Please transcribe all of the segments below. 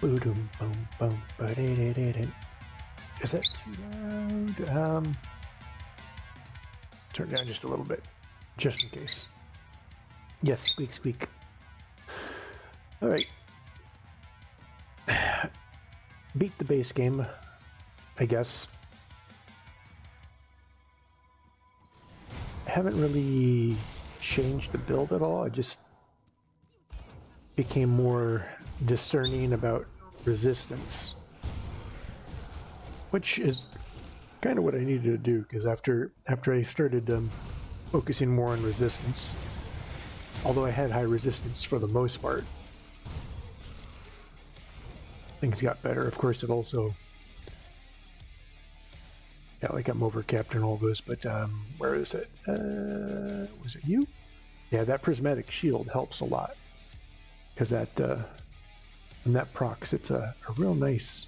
Boom, boom, boom, ba-da-da-da-da. Is that too loud? Turn it down just a little bit, just in case. Yes, squeak, squeak. All right. Beat the base game, I guess. Haven't really changed the build at all. I just became more discerning about resistance, which is kind of what I needed to do, because after I started focusing more on resistance, although I had high resistance for the most part, things got better. Of course, it also, yeah, like I'm overcapped and all those, but where is it? Was it you? Yeah, that prismatic shield helps a lot, because that when that procs, it's a real nice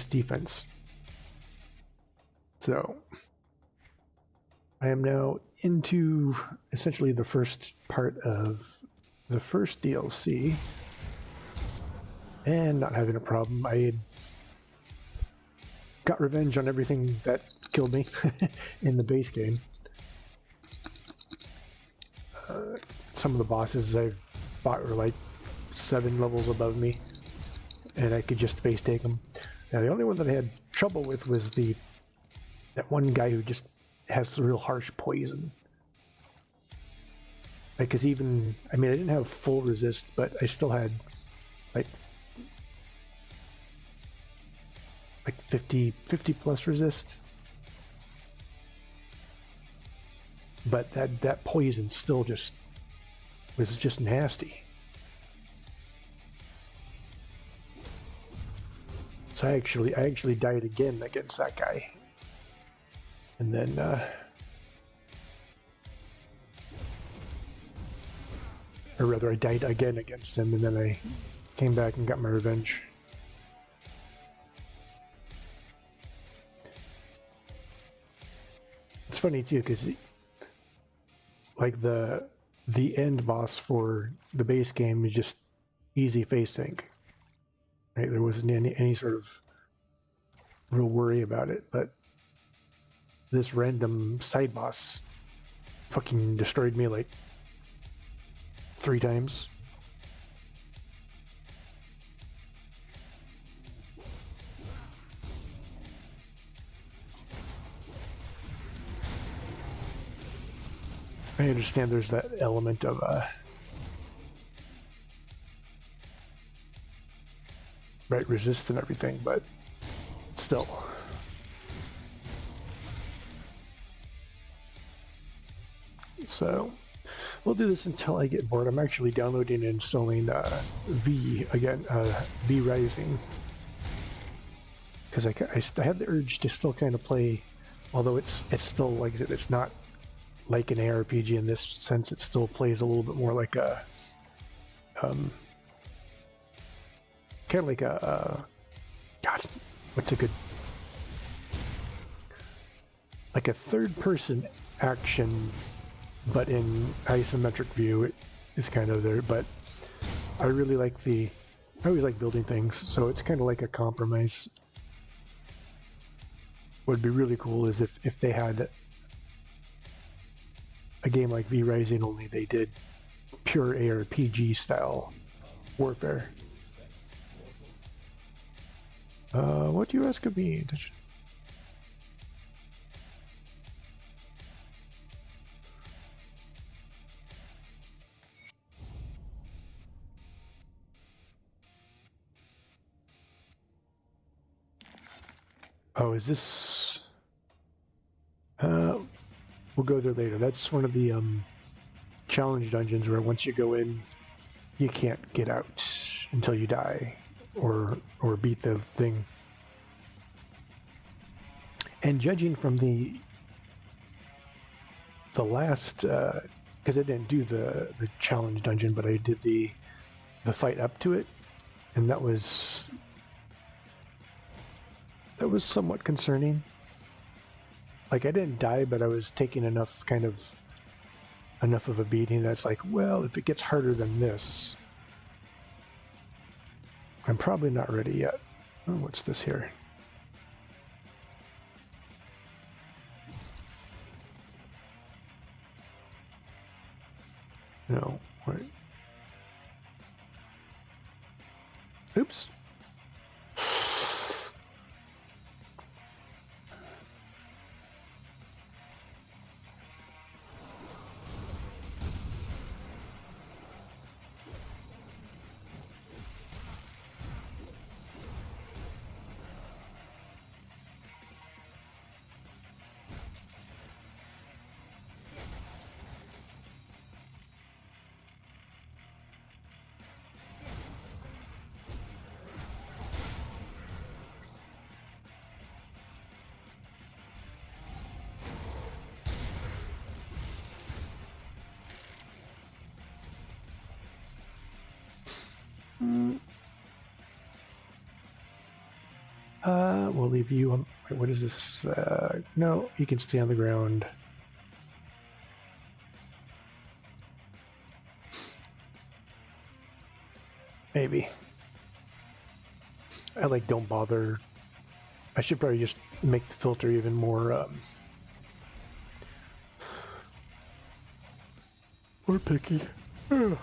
defense. So I am now into essentially the first part of the first DLC and not having a problem. I had got revenge on everything that killed me in the base game. Some of the bosses I've fought were like 7 levels above me, and I could just face take them. Now the only one that I had trouble with was that one guy who just has real harsh poison. Because I didn't have full resist, but I still had like 50 plus resist. But that poison still was just nasty. So I actually died again against that guy. And then or rather I died again against him, and then I came back and got my revenge. It's funny too, because like the end boss for the base game is just easy face sync. Right? There wasn't any sort of real worry about it, but this random side boss fucking destroyed me like 3 times. I understand there's that element of right resist and everything, but still. So we'll do this until I get bored. I'm actually downloading and installing V Rising, because I had the urge to still kind of play, although it's still, like I said, it's not like an ARPG in this sense. It still plays a little bit more like a kind of like a God, what's a good, like a third-person action, but in isometric view. It is kind of there, but I really like I always like building things, so it's kind of like a compromise. What would be really cool is if they had a game like V Rising, only they did pure ARPG style warfare. What do you ask of me? Oh, is this? We'll go there later. That's one of the challenge dungeons where once you go in, you can't get out until you die or beat the thing. And judging from the last, because I didn't do the challenge dungeon, but I did the fight up to it, and that was somewhat concerning. Like, I didn't die, but I was taking enough of a beating that's like, well, if it gets harder than this, I'm probably not ready yet. Oh, what's this here? No, wait. Oops. We'll leave you on. Wait, what is this? No, you can stay on the ground. Maybe. I like don't bother. I should probably just make the filter even more more picky. Ugh.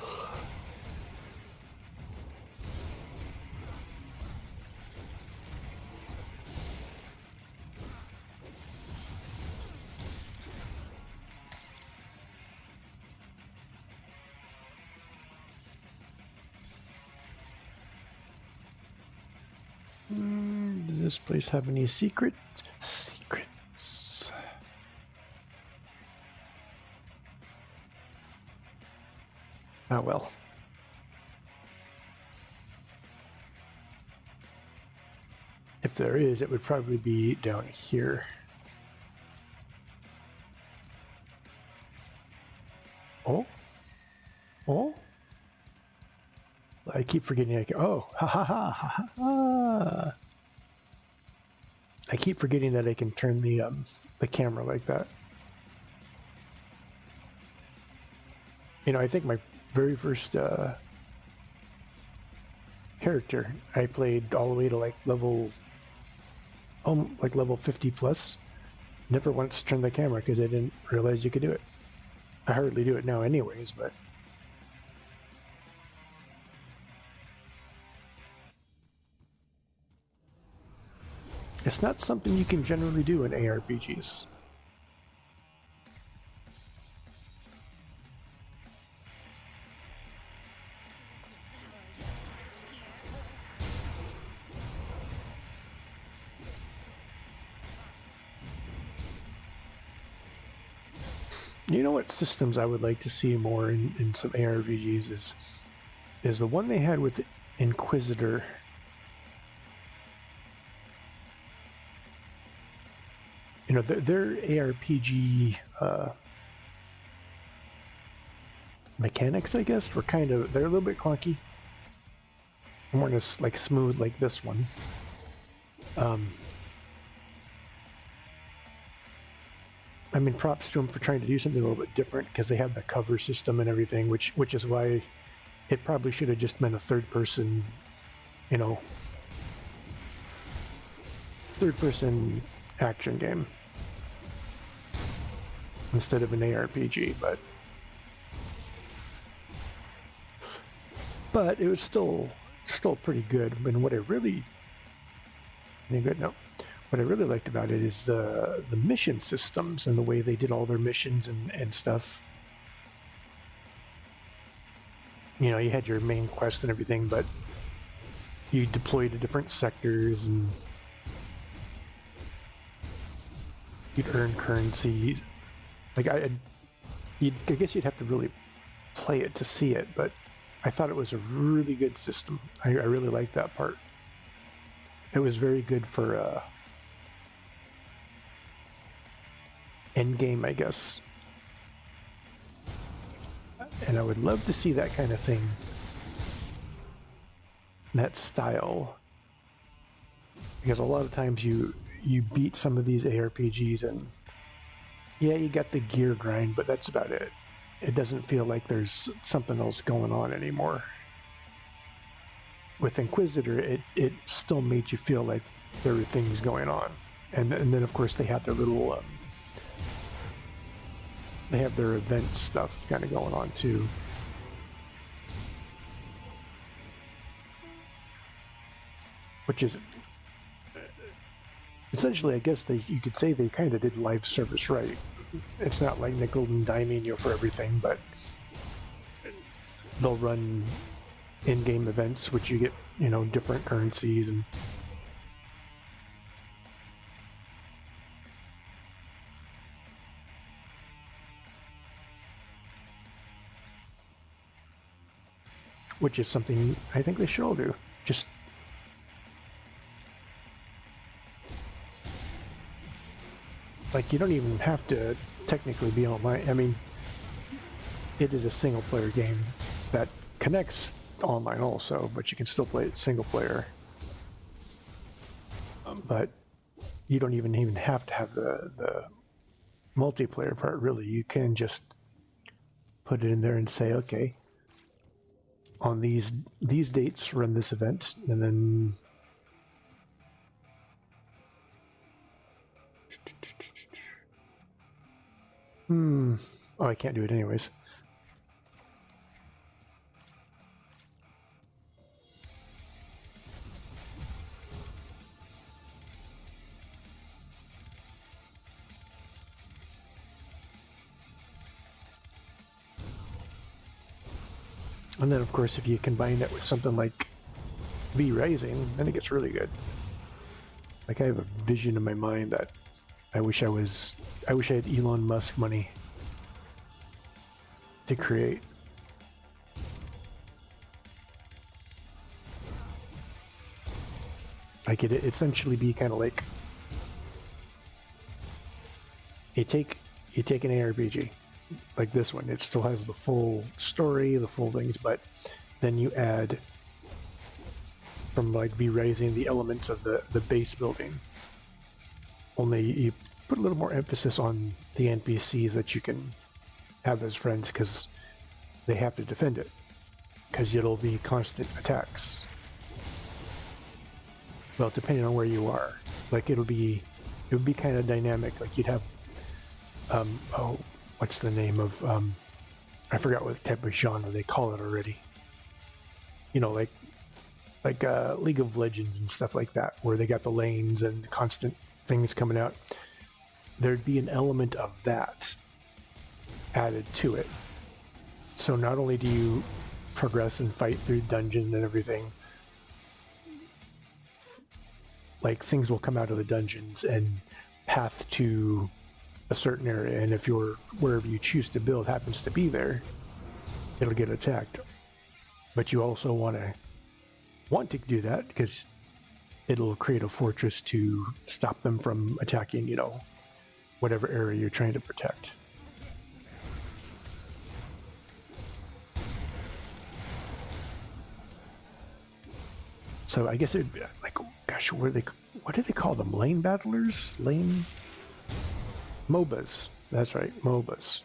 Does this place have any secrets? Secrets. Oh well. If there is, it would probably be down here. Oh? Oh? I keep forgetting I can. Oh, ha ha ha ha ha! I keep forgetting that I can turn the camera like that. You know, I think my very first character I played all the way to like level 50 plus. Never once turned the camera because I didn't realize you could do it. I hardly do it now, anyways, but. It's not something you can generally do in ARPGs. You know what systems I would like to see more in some ARPGs is the one they had with Inquisitor. You know, their ARPG mechanics, I guess, were they're a little bit clunky. They weren't as like smooth like this one. I mean, props to them for trying to do something a little bit different because they have the cover system and everything, which is why it probably should have just been a third-person, you know, third-person action game instead of an ARPG, but it was still pretty good. And what I really liked about it is the mission systems and the way they did all their missions and stuff. You know, you had your main quest and everything, but you deployed to different sectors and you'd earn currencies. Like I guess you'd have to really play it to see it, but I thought it was a really good system. I really liked that part. It was very good for endgame, I guess. And I would love to see that kind of thing, that style, because a lot of times you beat some of these ARPGs and yeah, you got the gear grind, but that's about it. It doesn't feel like there's something else going on anymore. with Inquisitor, it still made you feel like there were things going on, and then of course they have their little they have their event stuff kind of going on too. Which is essentially, I guess you could say they kind of did live service right. It's not like nickel and diming you for everything, but they'll run in-game events, which you get, different currencies and. Which is something I think they should all do. Just like, you don't even have to technically be online. I mean, it is a single player game that connects online also, but you can still play it single player. But you don't even have to have the multiplayer part, really. You can just put it in there and say, okay, on these dates run this event, and then oh, I can't do it anyways. And then, of course, if you combine it with something like V Rising, then it gets really good. Like, I have a vision in my mind that I wish I had Elon Musk money to create. Like, it essentially be kind of like you take an ARPG like this one. It still has the full story, the full things, but then you add from like V Rising the elements of the base building. Only you put a little more emphasis on the NPCs that you can have as friends, because they have to defend it, because it'll be constant attacks. Well, depending on where you are, like it would be kind of dynamic. Like you'd have what's the name of I forgot what type of genre they call it already. Like League of Legends and stuff like that, where they got the lanes and constant things coming out. There'd be an element of that added to it. So not only do you progress and fight through dungeons and everything, like things will come out of the dungeons and path to a certain area, and if wherever you choose to build happens to be there, it'll get attacked. But you also want to do that because it'll create a fortress to stop them from attacking, whatever area you're trying to protect. So I guess it'd be like, gosh, what do they call them? Lane battlers? MOBAs. That's right, MOBAs.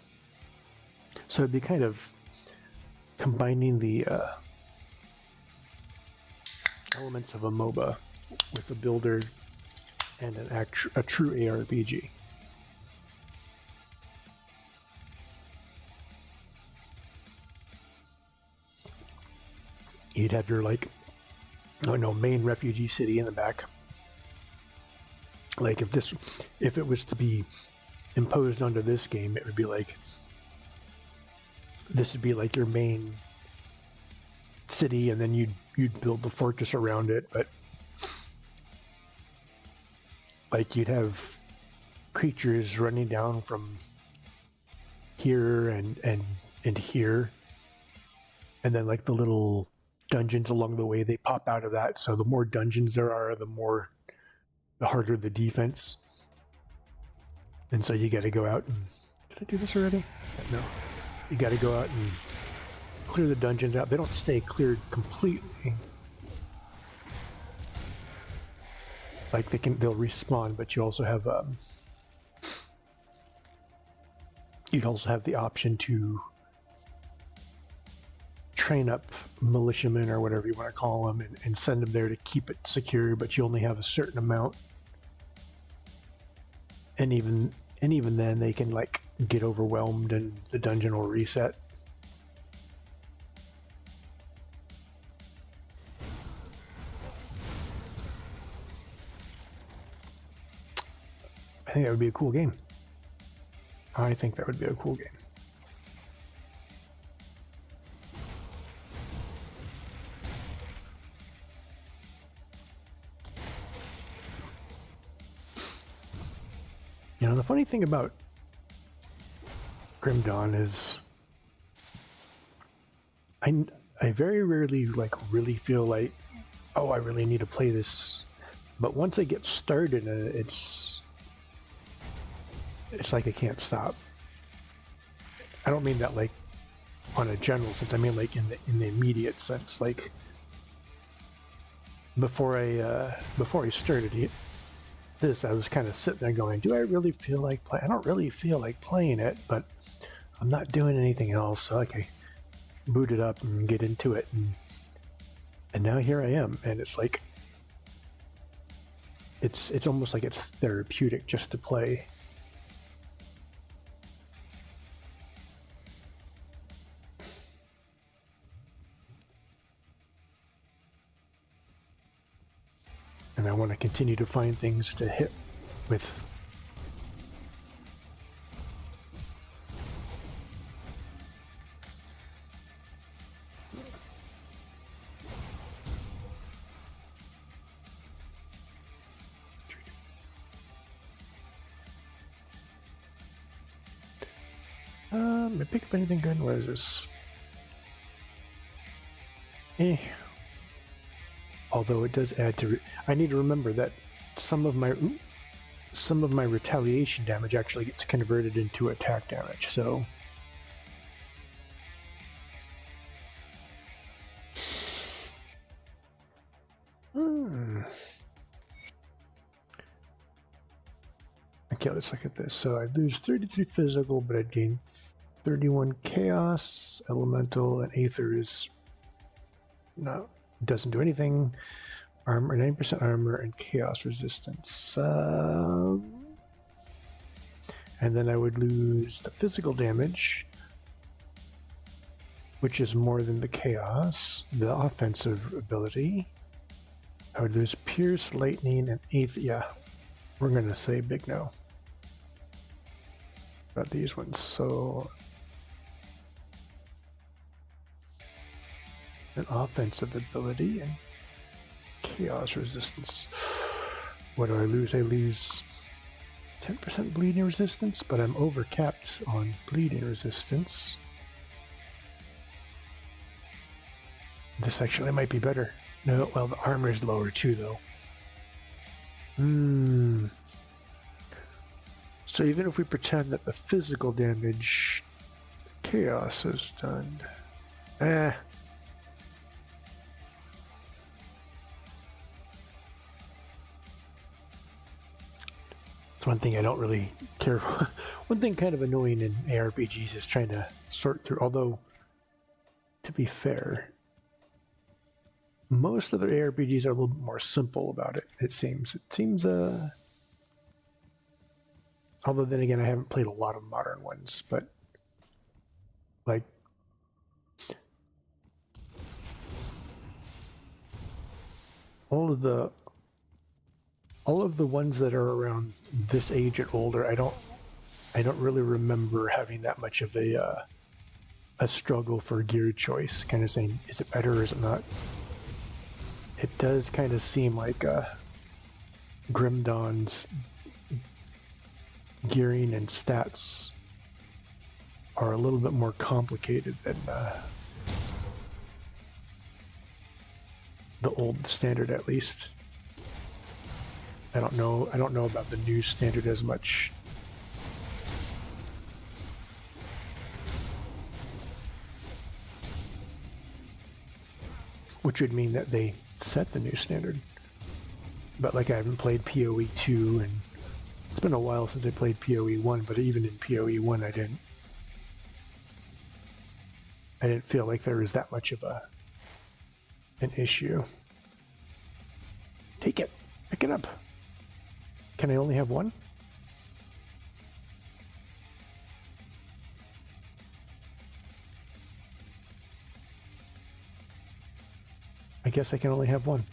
So it'd be kind of combining the elements of a MOBA with a builder and a true ARPG. You'd have your main refugee city in the back. Like if it was to be imposed onto this game, it would be like, this would be like your main city, and then you'd build the fortress around it. But like you'd have creatures running down from here and into here, and then like the little dungeons along the way, they pop out of that. So the more dungeons there are, the harder the defense. And so you got to go out and... Did I do this already? No. You got to go out and clear the dungeons out. They don't stay cleared completely. Like they'll respawn, but you also have you'd also have the option to train up militiamen or whatever you want to call them and send them there to keep it secure, but you only have a certain amount. And even then they can like get overwhelmed and the dungeon will reset. I think that would be a cool game. I think that would be a cool game. You know, the funny thing about Grim Dawn is I very rarely like really feel like, oh, I really need to play this. But once I get started in it, it's like I can't stop. I don't mean that like on a general sense. I mean like in the immediate sense. Like before I started this, I was kind of sitting there going, do I really feel like playing? I don't really feel like playing it, but I'm not doing anything else, so I boot it up and get into it, and now here I am, and it's like it's almost like it's therapeutic just to play. And I want to continue to find things to hit with. Did I pick up anything good? What is this? Although it does add to, I need to remember that some of my retaliation damage actually gets converted into attack damage. So okay, let's look at this. So I lose 33 physical, but I'd gain 31 chaos, elemental, and aether is no. Doesn't do anything. Armor, 9% armor, and chaos resistance. And then I would lose the physical damage, which is more than the chaos. The offensive ability. I would lose pierce, lightning, and aether. Yeah, we're gonna say big no about these ones. So an offensive ability and chaos resistance. What do I lose? I lose 10% bleeding resistance, but I'm overcapped on bleeding resistance. This actually might be better. No, well, the armor is lower too, though. So even if we pretend that the physical damage chaos is done, it's one thing I don't really care for. One thing kind of annoying in ARPGs is trying to sort through, although, to be fair, most of the ARPGs are a little bit more simple about it, it seems. It seems, although then again, I haven't played a lot of modern ones, but, like, all of the ones that are around this age and older, I don't really remember having that much of a struggle for gear choice, kind of saying, is it better or is it not? It does kind of seem like Grim Dawn's gearing and stats are a little bit more complicated than the old standard, at least. I don't know about the new standard as much. Which would mean that they set the new standard. But like I haven't played PoE 2, and it's been a while since I played PoE 1, but even in PoE 1 I I didn't feel like there was that much of an issue. Take it. Pick it up. Can I only have one? I guess I can only have one.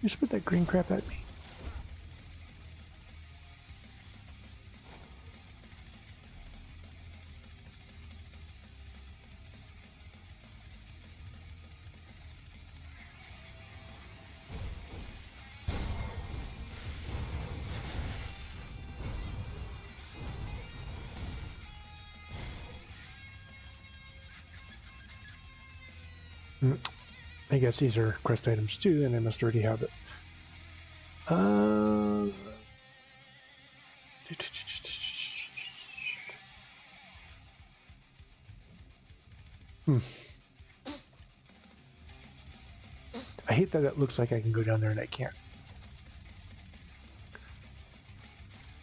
You spit that green crap at me. I guess these are quest items too, and I must already have it. I hate that it looks like I can go down there and I can't.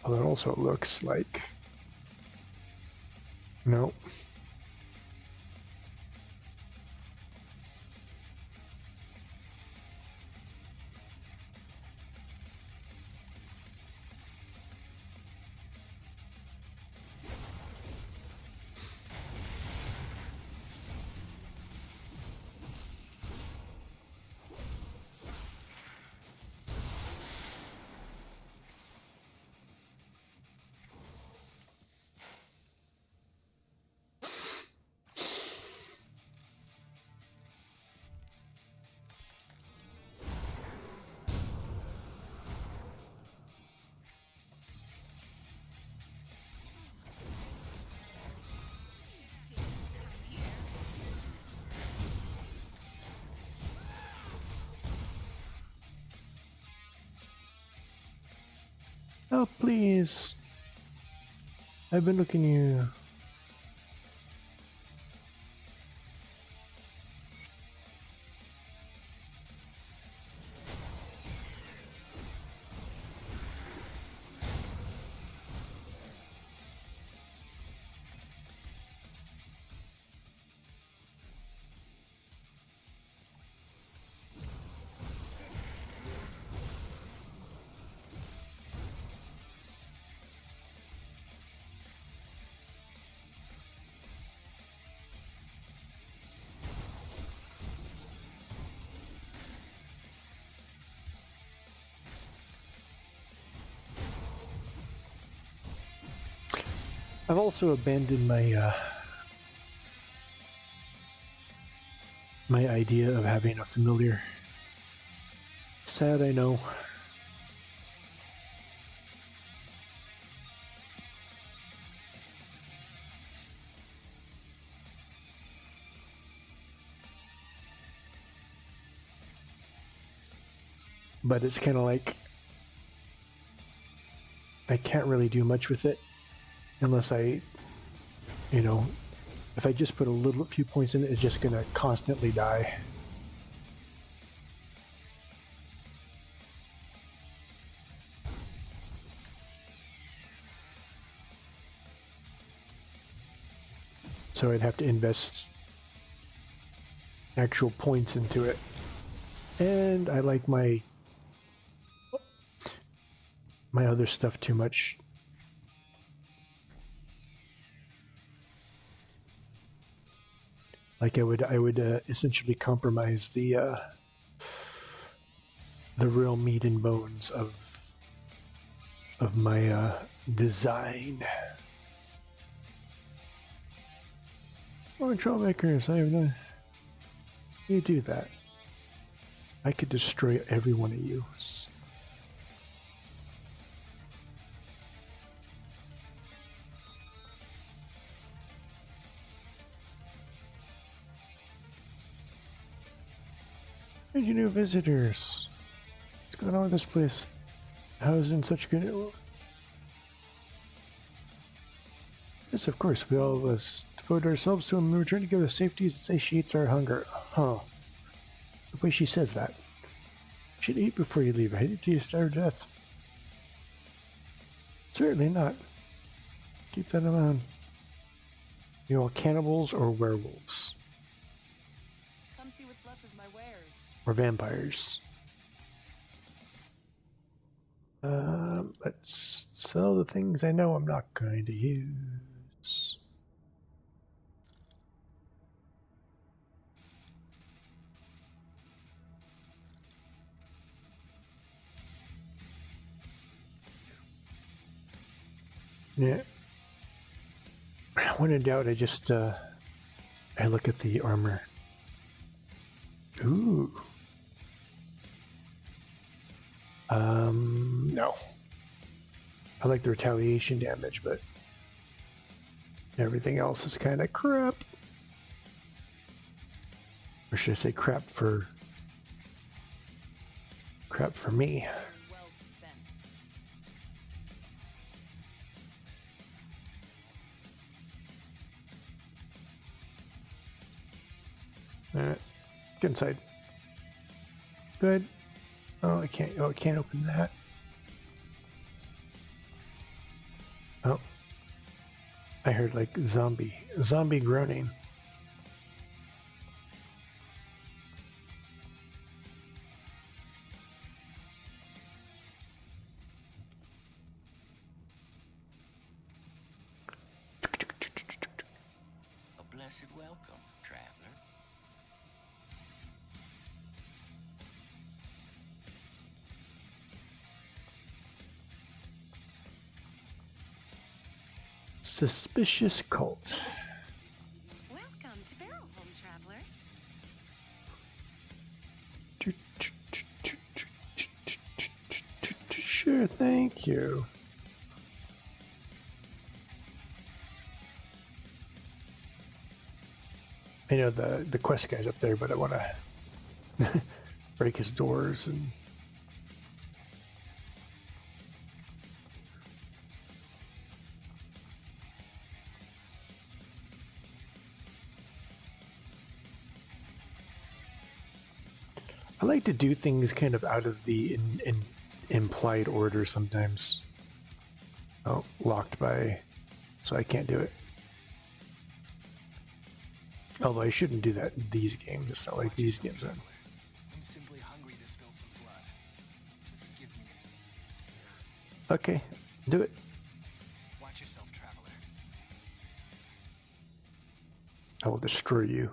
Although it also looks like... No. Oh, please. I've been looking at you. I've also abandoned my my idea of having a familiar. Sad, I know. But it's kind of like I can't really do much with it unless I, you know, if I just put a few points in it, it's just gonna constantly die. So I'd have to invest actual points into it. And I like my other stuff too much. Like I would essentially compromise the real meat and bones of my design. Oh, trollmakers, I have no. You do that. I could destroy every one of you. And you new visitors. What's going on with this place? How is it in such good... Yes, of course. We all of us devote ourselves to him and return to give us safety as it satiates our hunger. Huh. The way she says that. You should eat before you leave. I hate to you starve to death. Certainly not. Keep that in mind. You all cannibals or werewolves? Come see what's left of my wares. Or vampires? Let's sell the things I know I'm not going to use. Yeah. When in doubt, I just I look at the armor. Ooh. No. I like the retaliation damage, but everything else is kind of crap. Or should I say crap for me? Well spent. Alright. Get inside. Good. Oh, I can't. Oh, I can't open that. Oh. I heard like zombie groaning. A blessed welcome, traveler. Suspicious cult. Welcome to Barrelholm, traveler. Sure, thank you. I know the quest guy's up there, but I want to break his doors and. I like to do things kind of out of the implied order sometimes. Oh, locked by, so I can't do it. Although I shouldn't do that in these games. It's not like these games are. I'm simply hungry to spill some blood. Just give me a... Okay, do it. Watch yourself, traveler. I will destroy you.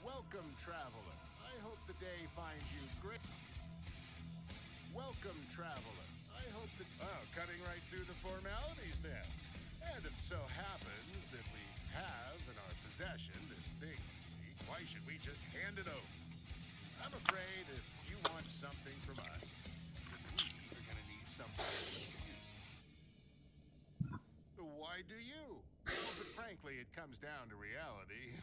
Welcome, traveler. I hope the day finds you great. Welcome, traveler. I hope that... Oh, cutting right through the formalities then. And if it so happens that we have in our possession this thing you seek, why should we just hand it over? I'm afraid if you want something from us, we are going to need something from you. Why do you? Well, but frankly, it comes down to reality.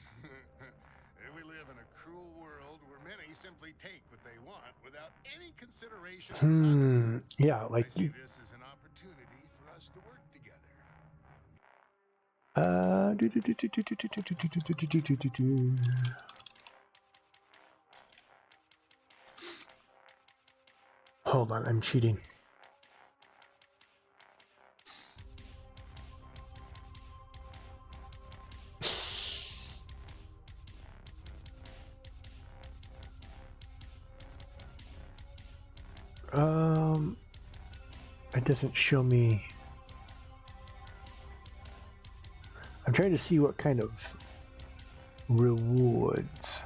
We live in a cruel world where many simply take what they want without any consideration for others. Yeah, like I see you. this as an opportunity for us to work together. Hold on, I'm cheating. It doesn't show me. I'm trying to see what kind of rewards.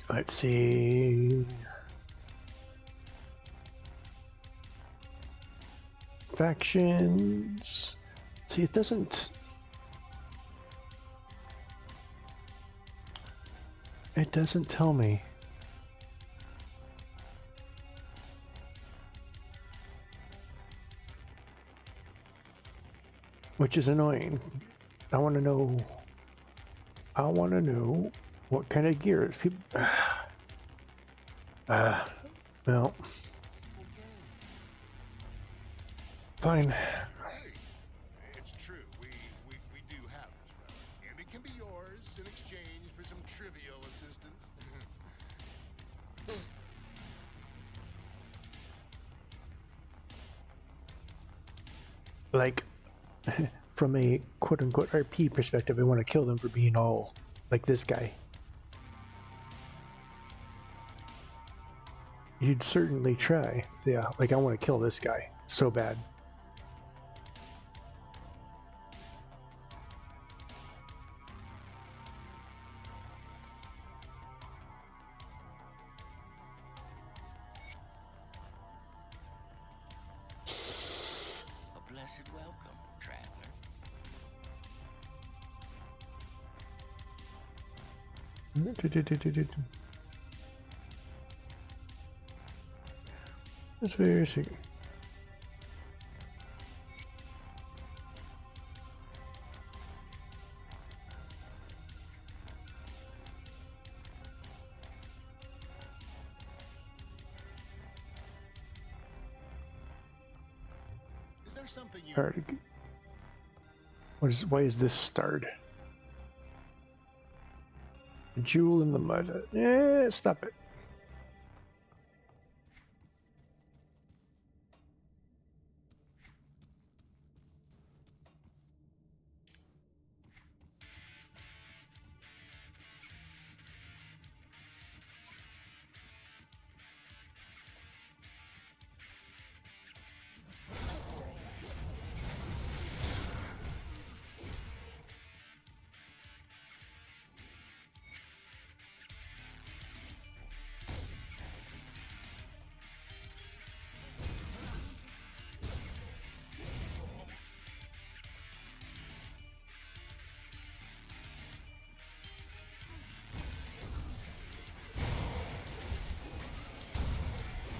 Let's see. Factions. See, it doesn't. It doesn't tell me. Which is annoying. I want to know. I want to know what kind of gear people. Well. Fine. Hey, it's true. We do have this relic, and it can be yours in exchange for some trivial assistance. Like, from a quote-unquote RP perspective, I want to kill them for being all like this guy. You'd certainly try. Yeah, like I want to kill this guy so bad. A blessed welcome, traveler. That's very sick. Is there something you... Alright. Why is this starred? A jewel in the mud. Stop it.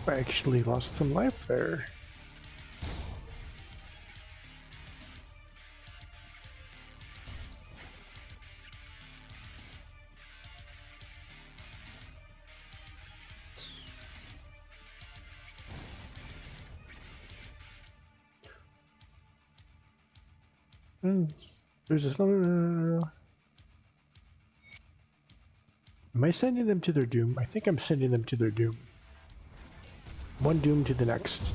I actually lost some life there. There's this. Am I sending them to their doom? I think I'm sending them to their doom. One doom to the next.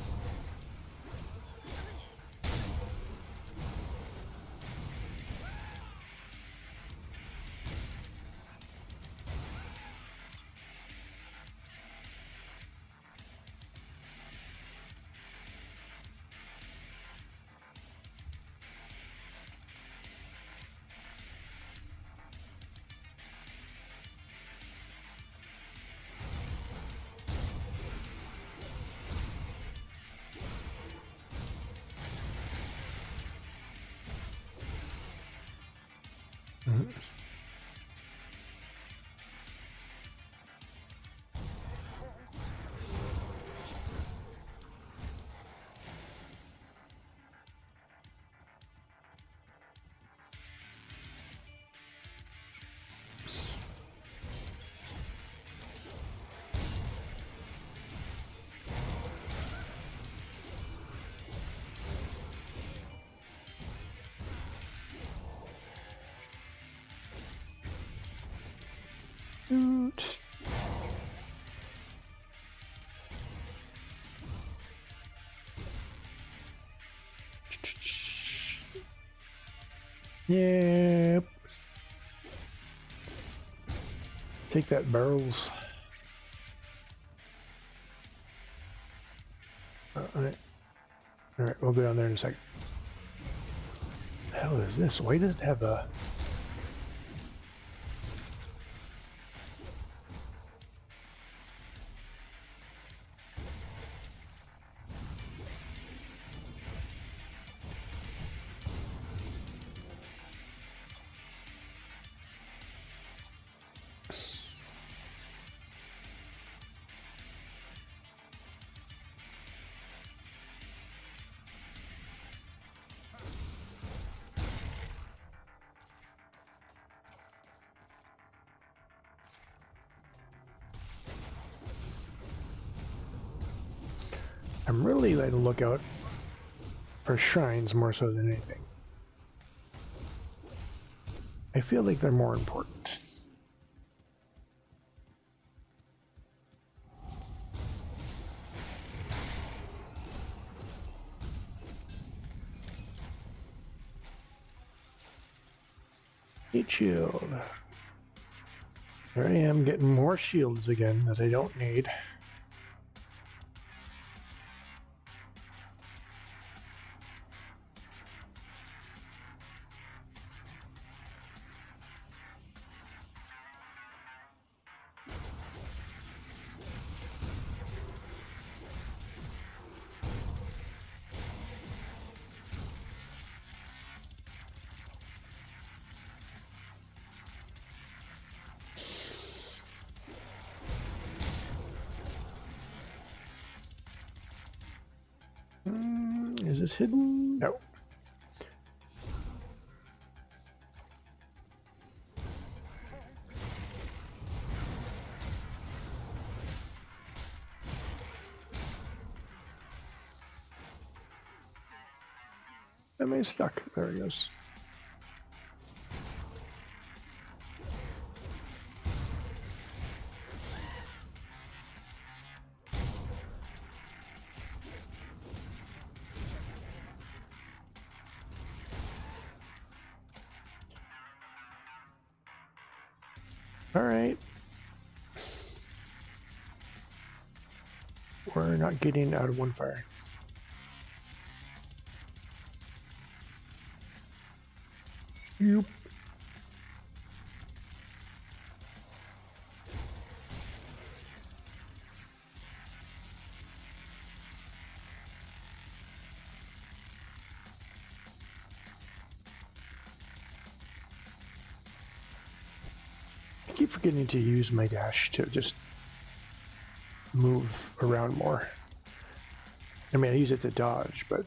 Shoot. Yep. Take that, barrels. Alright, we'll go down there in a second. The hell is this? Why does it have a... I'm really on the lookout for shrines more so than anything. I feel like they're more important. Heat shield. There I am getting more shields again that I don't need. Is this hidden? No. Am I stuck? There he goes. All right. We're not getting out of one fire. Yep. I keep forgetting to use my dash to just move around more. I mean, I use it to dodge, but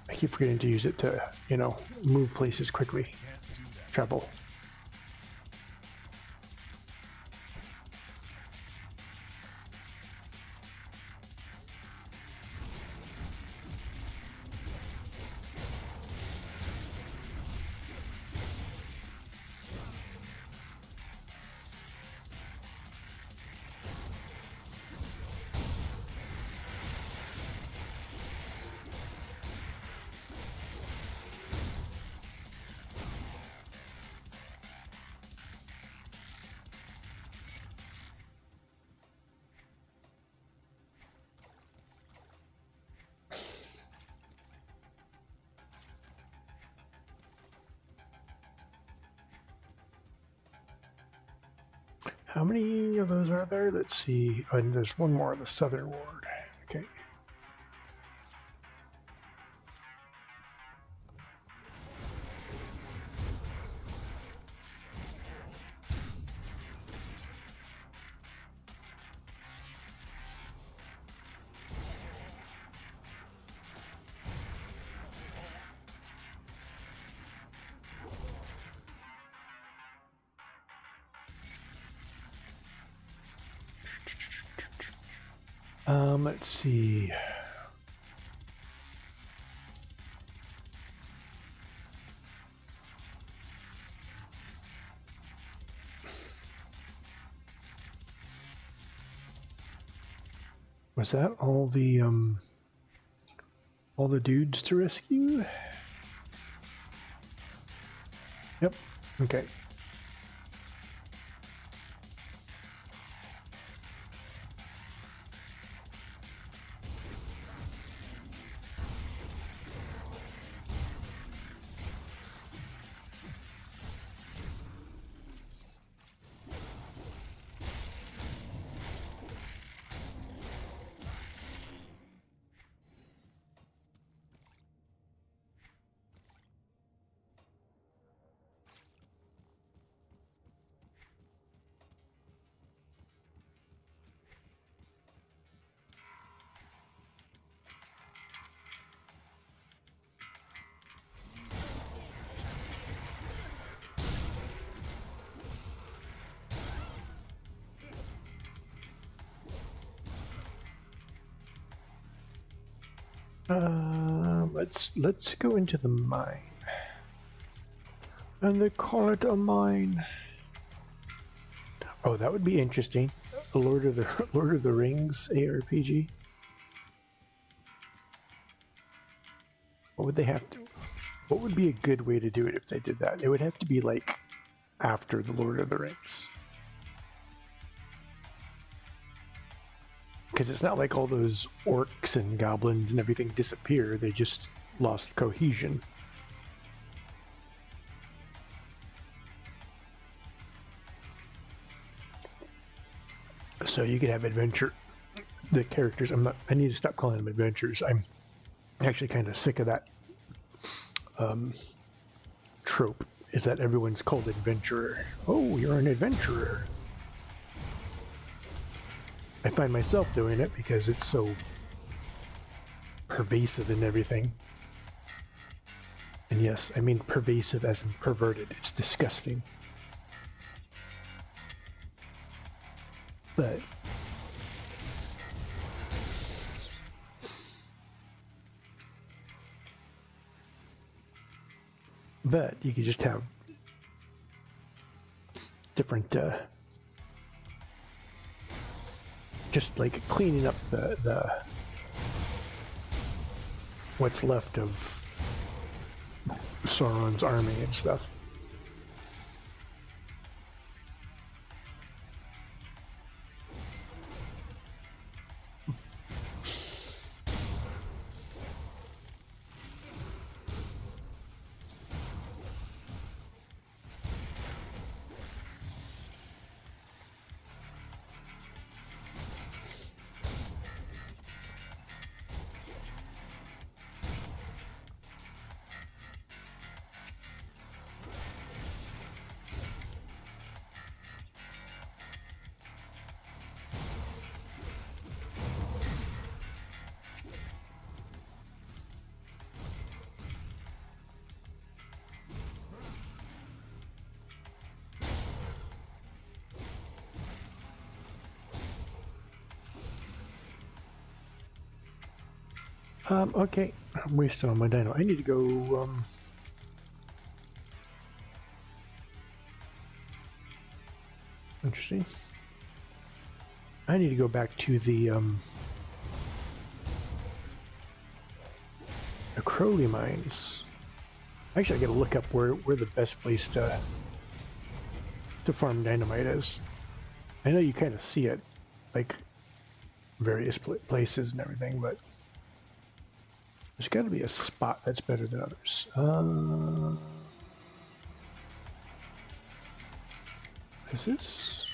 I keep forgetting to use it to, you know, move places quickly. Travel. How many of those are there? Let's see. And there's one more in the southern ward. Okay. Let's see. Was that all the dudes to rescue? Yep. Okay. Let's go into the mine. And they call it a mine. Oh, that would be interesting. A Lord of the Rings ARPG. What would they have to? What would be a good way to do it if they did that? It would have to be like after the Lord of the Rings. Because it's not like all those orcs and goblins and everything disappear. They just lost cohesion. So you could have adventure. The characters, I need to stop calling them adventures. I'm actually kind of sick of that trope, is that everyone's called adventurer. Oh, you're an adventurer. I find myself doing it because it's so pervasive in everything. And yes, I mean pervasive as in perverted. It's disgusting. But you could just have different just like cleaning up the what's left of Sauron's army and stuff. Okay, I'm wasting on my dino. I need to go, interesting. I need to go back to the Crowley mines. Actually, I gotta look up where the best place to farm dynamite is. I know you kind of see it, like, various places and everything, but there's got to be a spot that's better than others. Is this?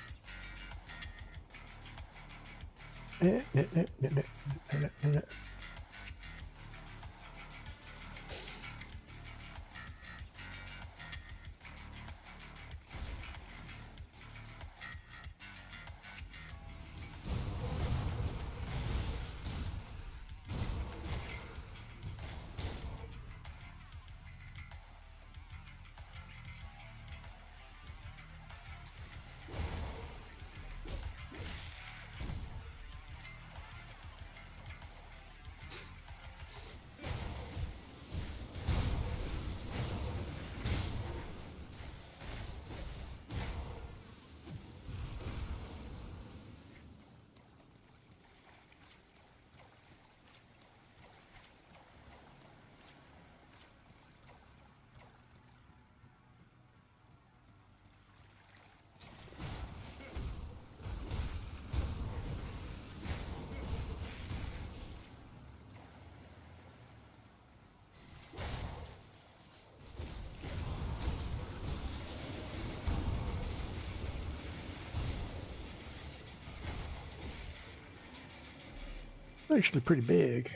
Actually pretty big.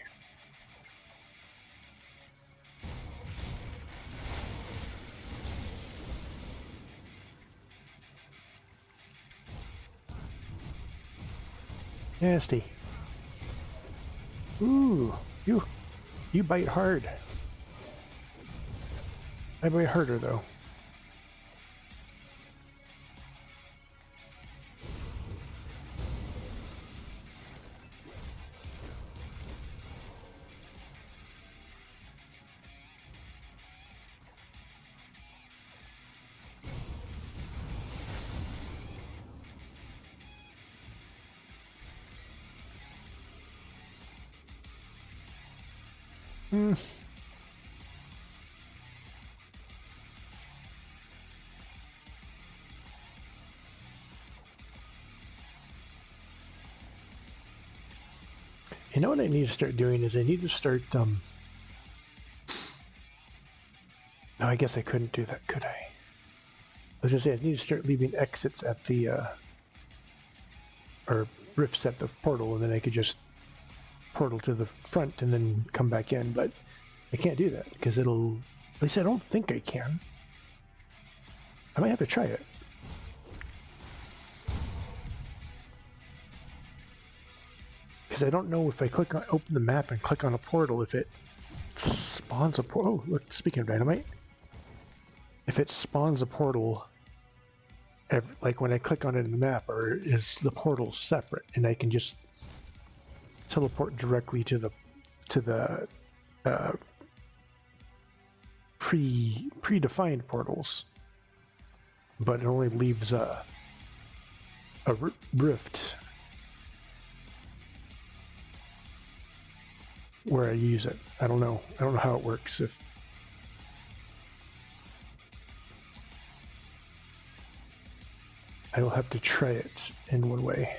Nasty. Ooh, you bite hard. I bite harder though. You know what I need to start doing is I need to start. No, I guess I couldn't do that, could I? I was gonna say I need to start leaving exits at the or rifts at the portal, and then I could just portal to the front and then come back in. But I can't do that because it'll. At least I don't think I can. I might have to try it. Because I don't know if I click on open the map and click on a portal if it spawns a portal. Oh, look! Speaking of dynamite, if it spawns a portal, like when I click on it in the map, or is the portal separate and I can just teleport directly to the predefined portals, but it only leaves a rift where I use it. I don't know. I don't know how it works. If I will have to try it in one way.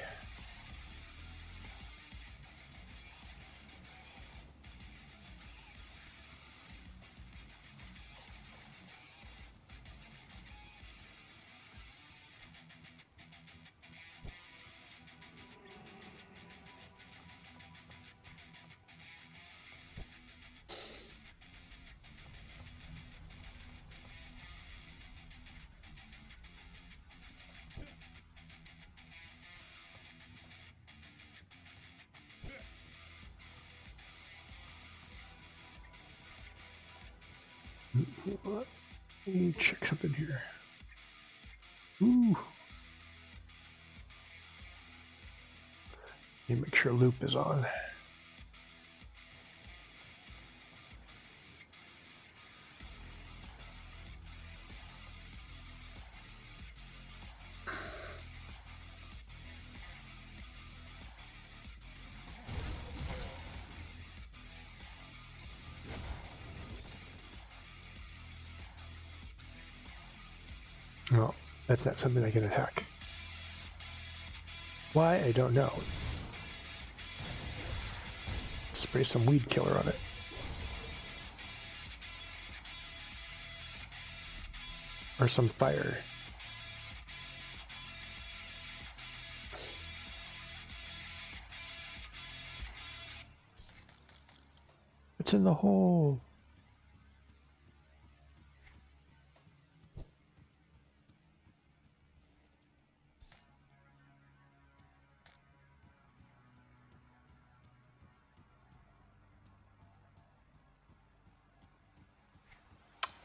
Let me check something here. Ooh. Let me make sure loop is on. Well, that's not something I can attack. Why? I don't know. Spray some weed killer on it. Or some fire. It's in the hole.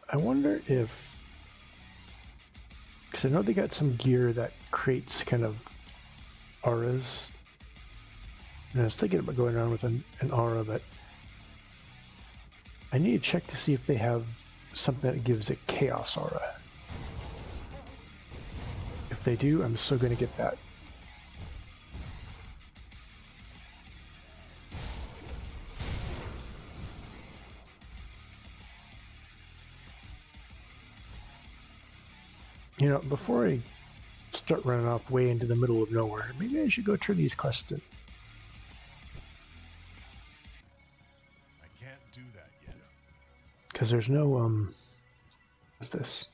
I wonder if, because I know they got some gear that creates kind of auras. And I was thinking about going around with an aura, but I need to check to see if they have something that gives a chaos aura. If they do, I'm still going to get that. You know, before I start running off way into the middle of nowhere, maybe I should go turn these quests in. I can't do that yet. Because there's no, what's this?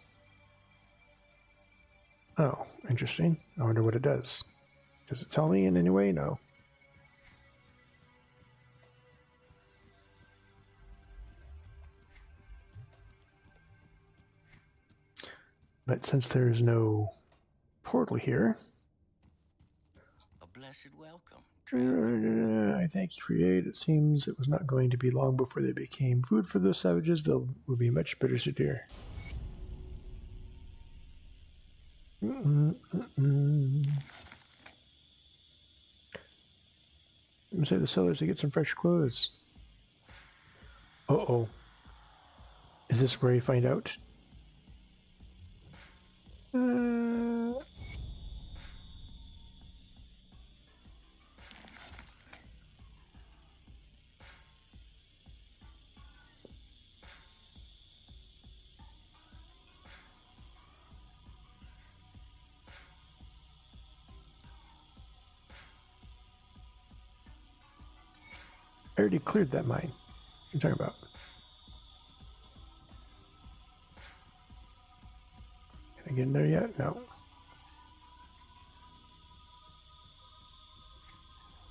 Oh, interesting. I wonder what it does. Does it tell me in any way? No. But since there's no portal here, A blessed welcome, traveler. I thank you for your aid. It seems it was not going to be long before they became food for those savages. They would be much better to dear. Let me say the sellers to get some fresh clothes. Uh-oh. Is this where you find out? I already cleared that mine. What are you talking about? Can I get in there yet? No.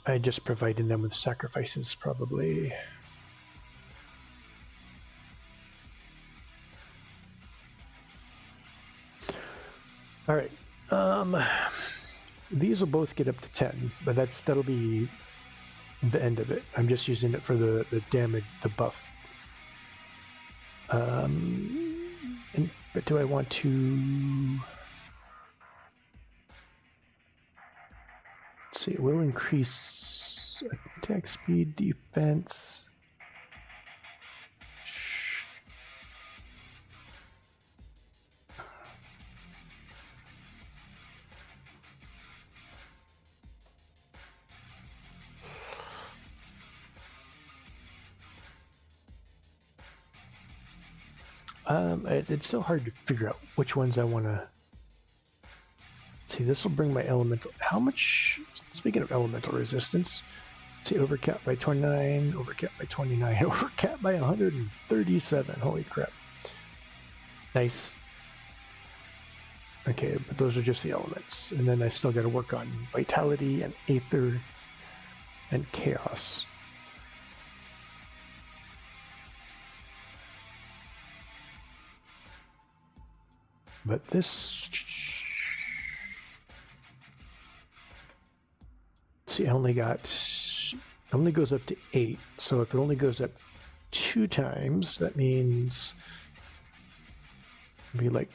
I just provided them with sacrifices, probably. All right. These will both get up to 10, but that'll be the end of it. I'm just using it for the damage, the buff. But do I want to? Let's see. It will increase attack speed, defense. It's so hard to figure out which ones I want to see. This will bring my elemental. How much? Speaking of elemental resistance, see, overcap by 29, overcap by 29, overcap by 137. Holy crap! Nice. Okay, but those are just the elements, and then I still got to work on vitality and aether and chaos. But this, see, I only got, only goes up to 8. So if it only goes up 2 times, that means it'll be like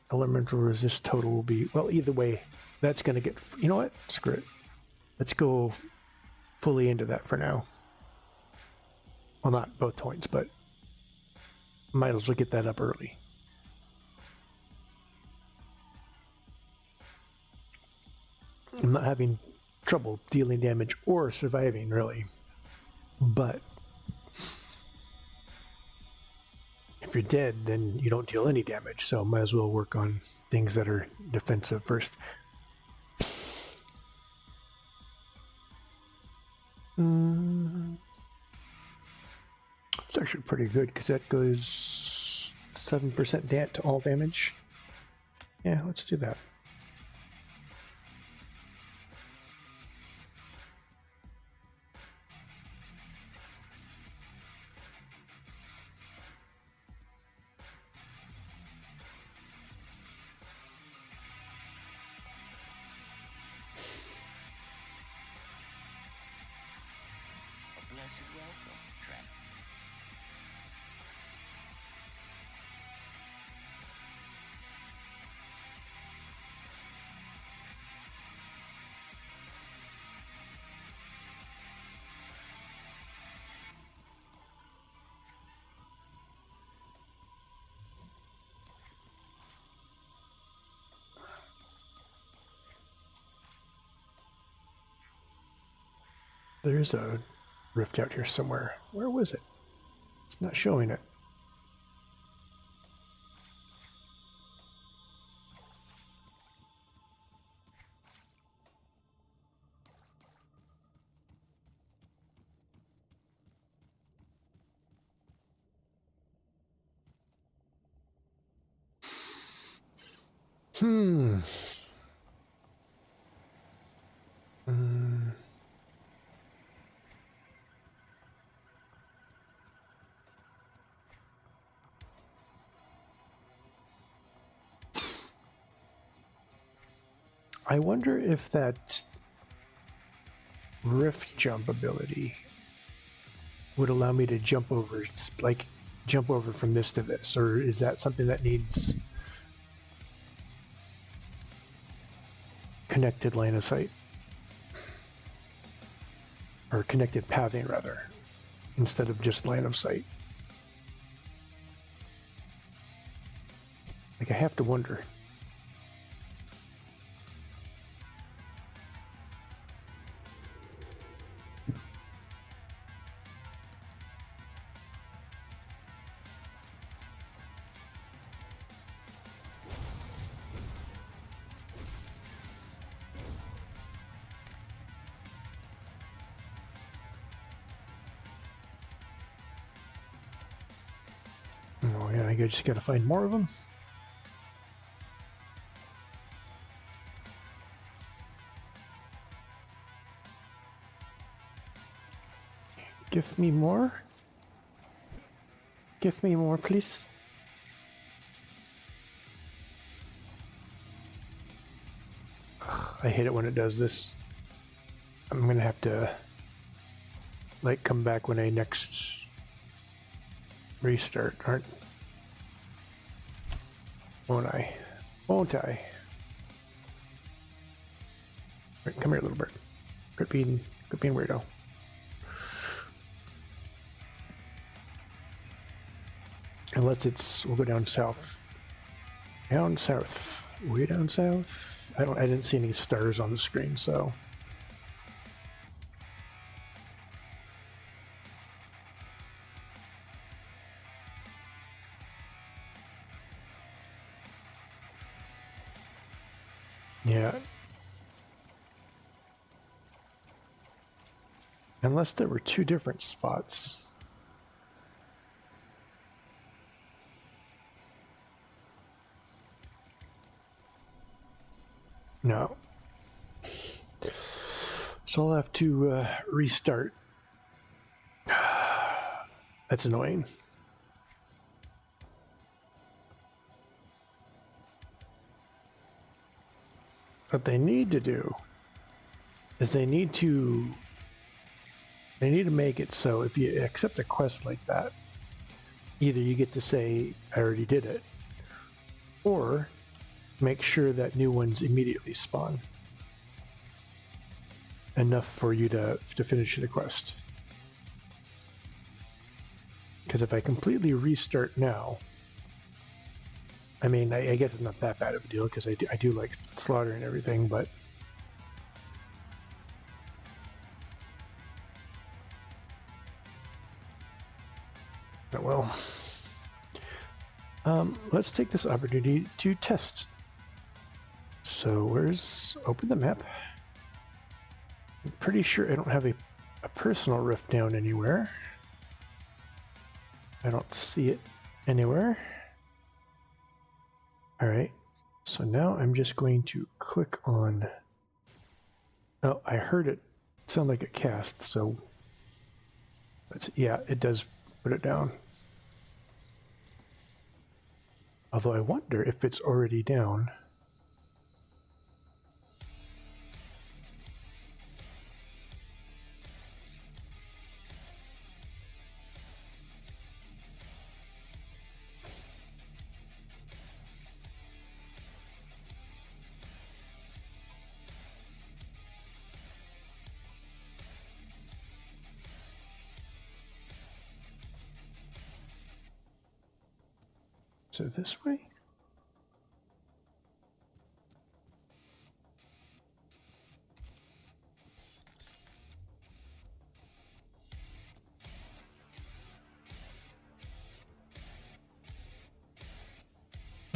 elemental resist total will be, well, either way, that's going to get, you know what? Screw it. Let's go fully into that for now. Well, not both points, but might as well get that up early. I'm not having trouble dealing damage or surviving, really. But if you're dead, then you don't deal any damage, so might as well work on things that are defensive first. It's actually pretty good, because that goes 7% to all damage. Yeah, let's do that. Blessed welcome, Trap. There's a rift out here somewhere. Where was it? It's not showing it. I wonder if that rift jump ability would allow me to jump over, like jump over from this to this, or is that something that needs connected line of sight? Or connected pathing, rather, instead of just line of sight. Like, I have to wonder. Oh, yeah, I just gotta find more of them. Give me more. Give me more, please. Ugh, I hate it when it does this. I'm gonna have to, like, come back when I next restart, aren't? Won't I? Won't I? Right, come here, little bird. Quit being weirdo. Unless it's, we'll go down south. Down south. Way down south. I didn't see any stars on the screen, so. Yeah. Unless there were two different spots. No. So I'll have to restart. That's annoying. What they need to do is they need to make it so if you accept a quest like that, either you get to say, I already did it, or make sure that new ones immediately spawn. Enough for you to finish the quest. Because if I completely restart now, I mean, I guess it's not that bad of a deal because I do like slaughter and everything, but well, let's take this opportunity to test. So where's open the map? I'm pretty sure I don't have a personal rift down anywhere. I don't see it anywhere. All right, so now I'm just going to click on, oh, I heard it sound like a cast, so yeah, it does put it down. Although I wonder if it's already down. So this way?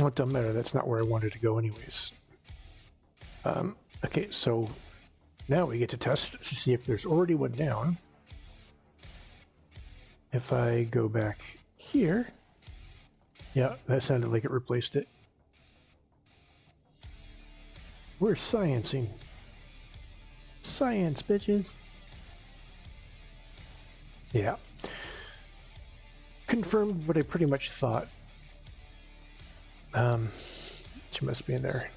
Oh, it doesn't matter. That's not where I wanted to go anyways. Okay, so now we get to test to see if there's already one down. If I go back here, yeah, that sounded like it replaced it. We're sciencing. Science, bitches. Yeah. Confirmed what I pretty much thought. She must be in there.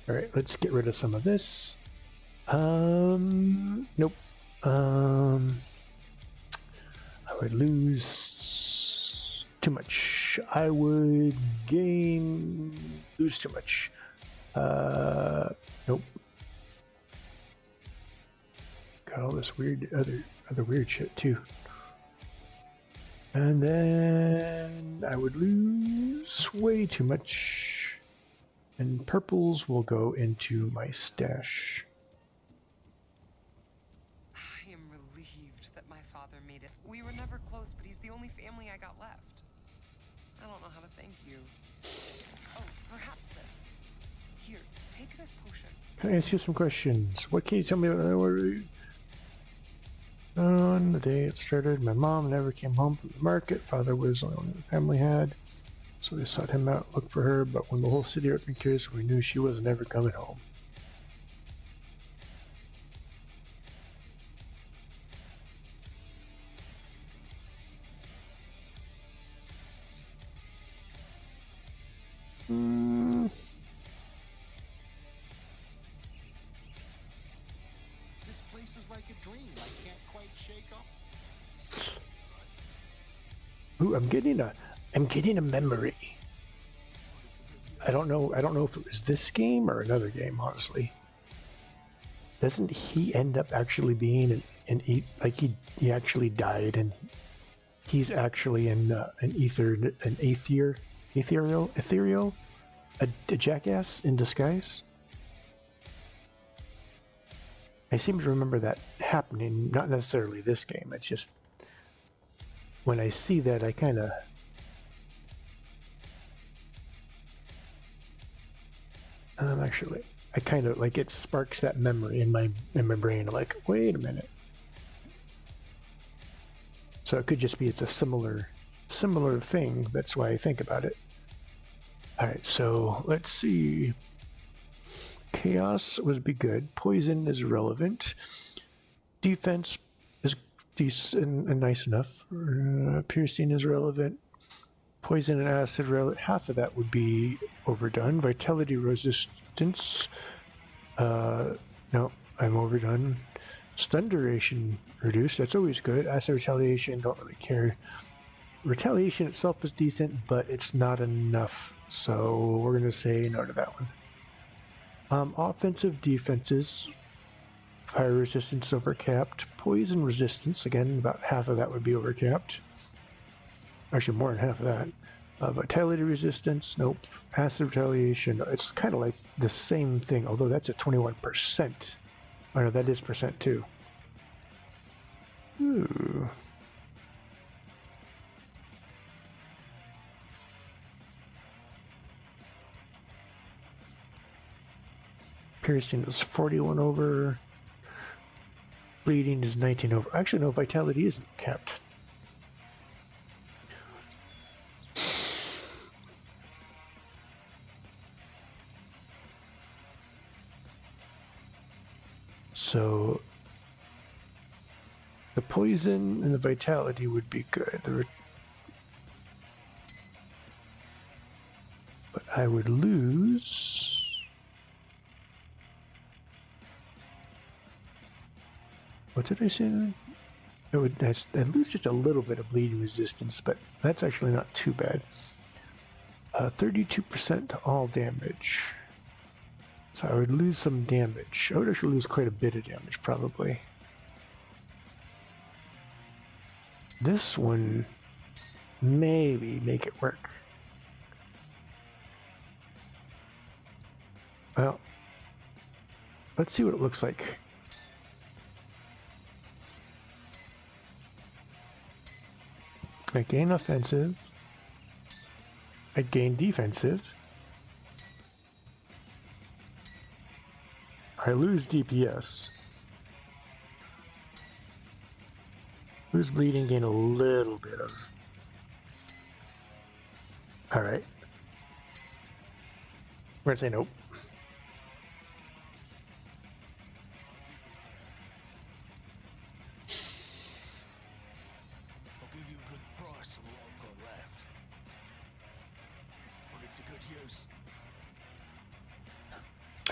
All right, let's get rid of some of this. Nope. I would lose too much. I would lose too much. Nope. Got all this weird other weird shit too. And then I would lose way too much. And purples will go into my stash. I am relieved that my father made it. We were never close, but he's the only family I got left. I don't know how to thank you. Oh, perhaps this. Here, take this potion. Can I ask you some questions? What can you tell me about on the day it started? My mom never came home from the market. Father was the only one the family had. So they sought him out, looked for her, but when the whole city opened curious, we knew she was never coming home. This place is like a dream I can't quite shake off. Ooh, I'm getting a memory. I don't know if it was this game or another game, honestly. Doesn't he end up actually being like he actually died and he's actually an ethereal, a jackass in disguise? I seem to remember that happening, not necessarily this game. It's just when I see that, I kind of actually, I kind of like it sparks that memory in my brain. I'm like, wait a minute. So it could just be it's a similar thing. That's why I think about it. All right, so let's see. Chaos would be good. Poison is relevant. Defense is decent and nice enough. Piercing is relevant. Poison and acid, half of that would be overdone. Vitality resistance. No, I'm overdone. Stun duration reduced. That's always good. Acid retaliation, don't really care. Retaliation itself is decent, but it's not enough. So we're going to say no to that one. Offensive defenses. Fire resistance overcapped. Poison resistance, again, about half of that would be overcapped. Actually, more than half of that. Vitality resistance, nope. Acid retaliation, it's kind of like the same thing, although that's at 21%. Oh no, that is percent too. Ooh. Piercing is 41 over. Bleeding is 19 over. Actually, no, vitality isn't capped. So the poison and the vitality would be good. But I would lose. What did I say then? I'd lose just a little bit of bleeding resistance, but that's actually not too bad. 32% to all damage. So I would lose some damage. I would actually lose quite a bit of damage, probably. This one, maybe make it work. Well, let's see what it looks like. I gain offensive. I gain defensive. I lose DPS. Lose bleeding, gain a little bit of. Alright. We're gonna say nope. I'll give you a good price for what I've got left. Put it to good use.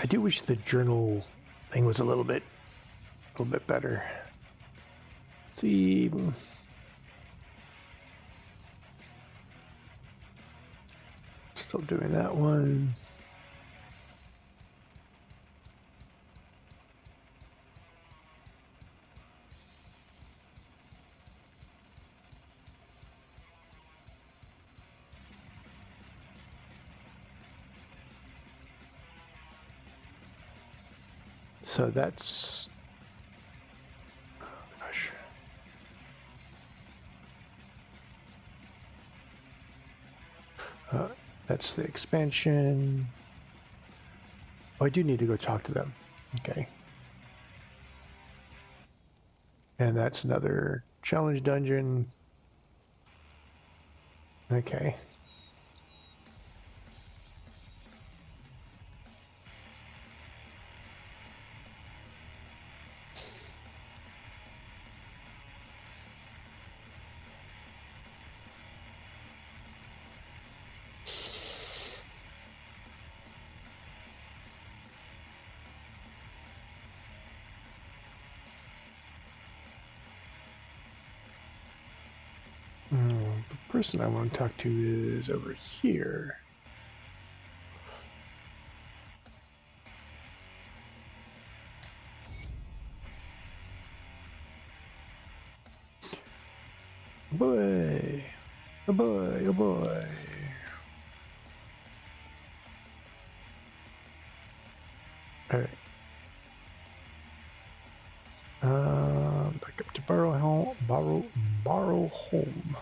I do wish the journal thing was a little bit better. Theme. Still doing that one. So that's, oh gosh. That's the expansion. Oh, I do need to go talk to them. Okay. And that's another challenge dungeon. Okay. person I want to talk to is over here. Boy, oh boy, oh boy. All right. Back up to borrow home. Borrow home.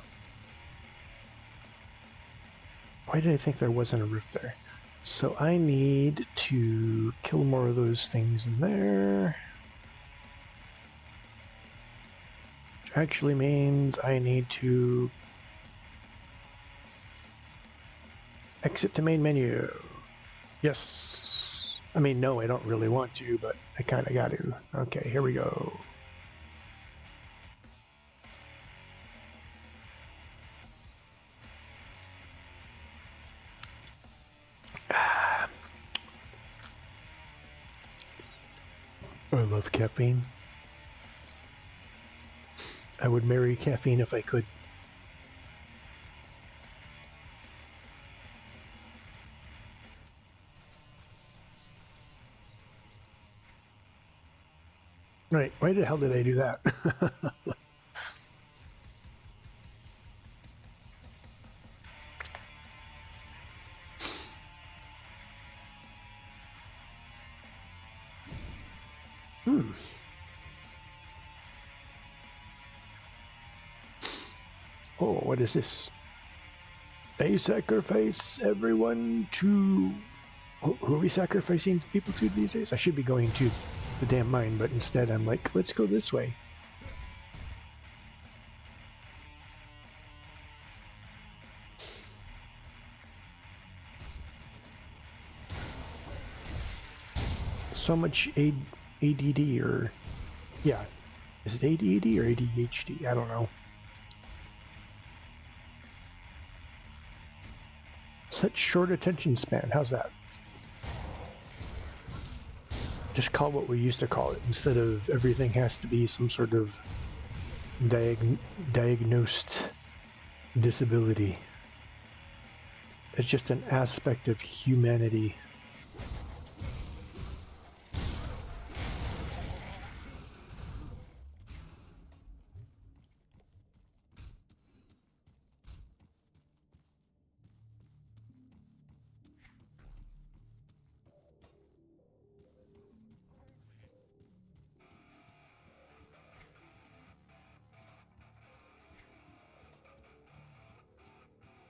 Why did I think there wasn't a roof there? So I need to kill more of those things in there. Which actually means I need to exit to main menu. Yes. I mean, no, I don't really want to, but I kind of got to. Okay, here we go. I love caffeine. I would marry caffeine if I could. Right, why the hell did I do that? Oh, what is this? They sacrifice everyone to... Who are we sacrificing people to these days? I should be going to the damn mine, but instead I'm like, let's go this way. So much ADD or... Yeah. Is it ADD or ADHD? I don't know. Such short attention span. How's that? Just call what we used to call it instead of everything has to be some sort of diagnosed disability. It's just an aspect of humanity.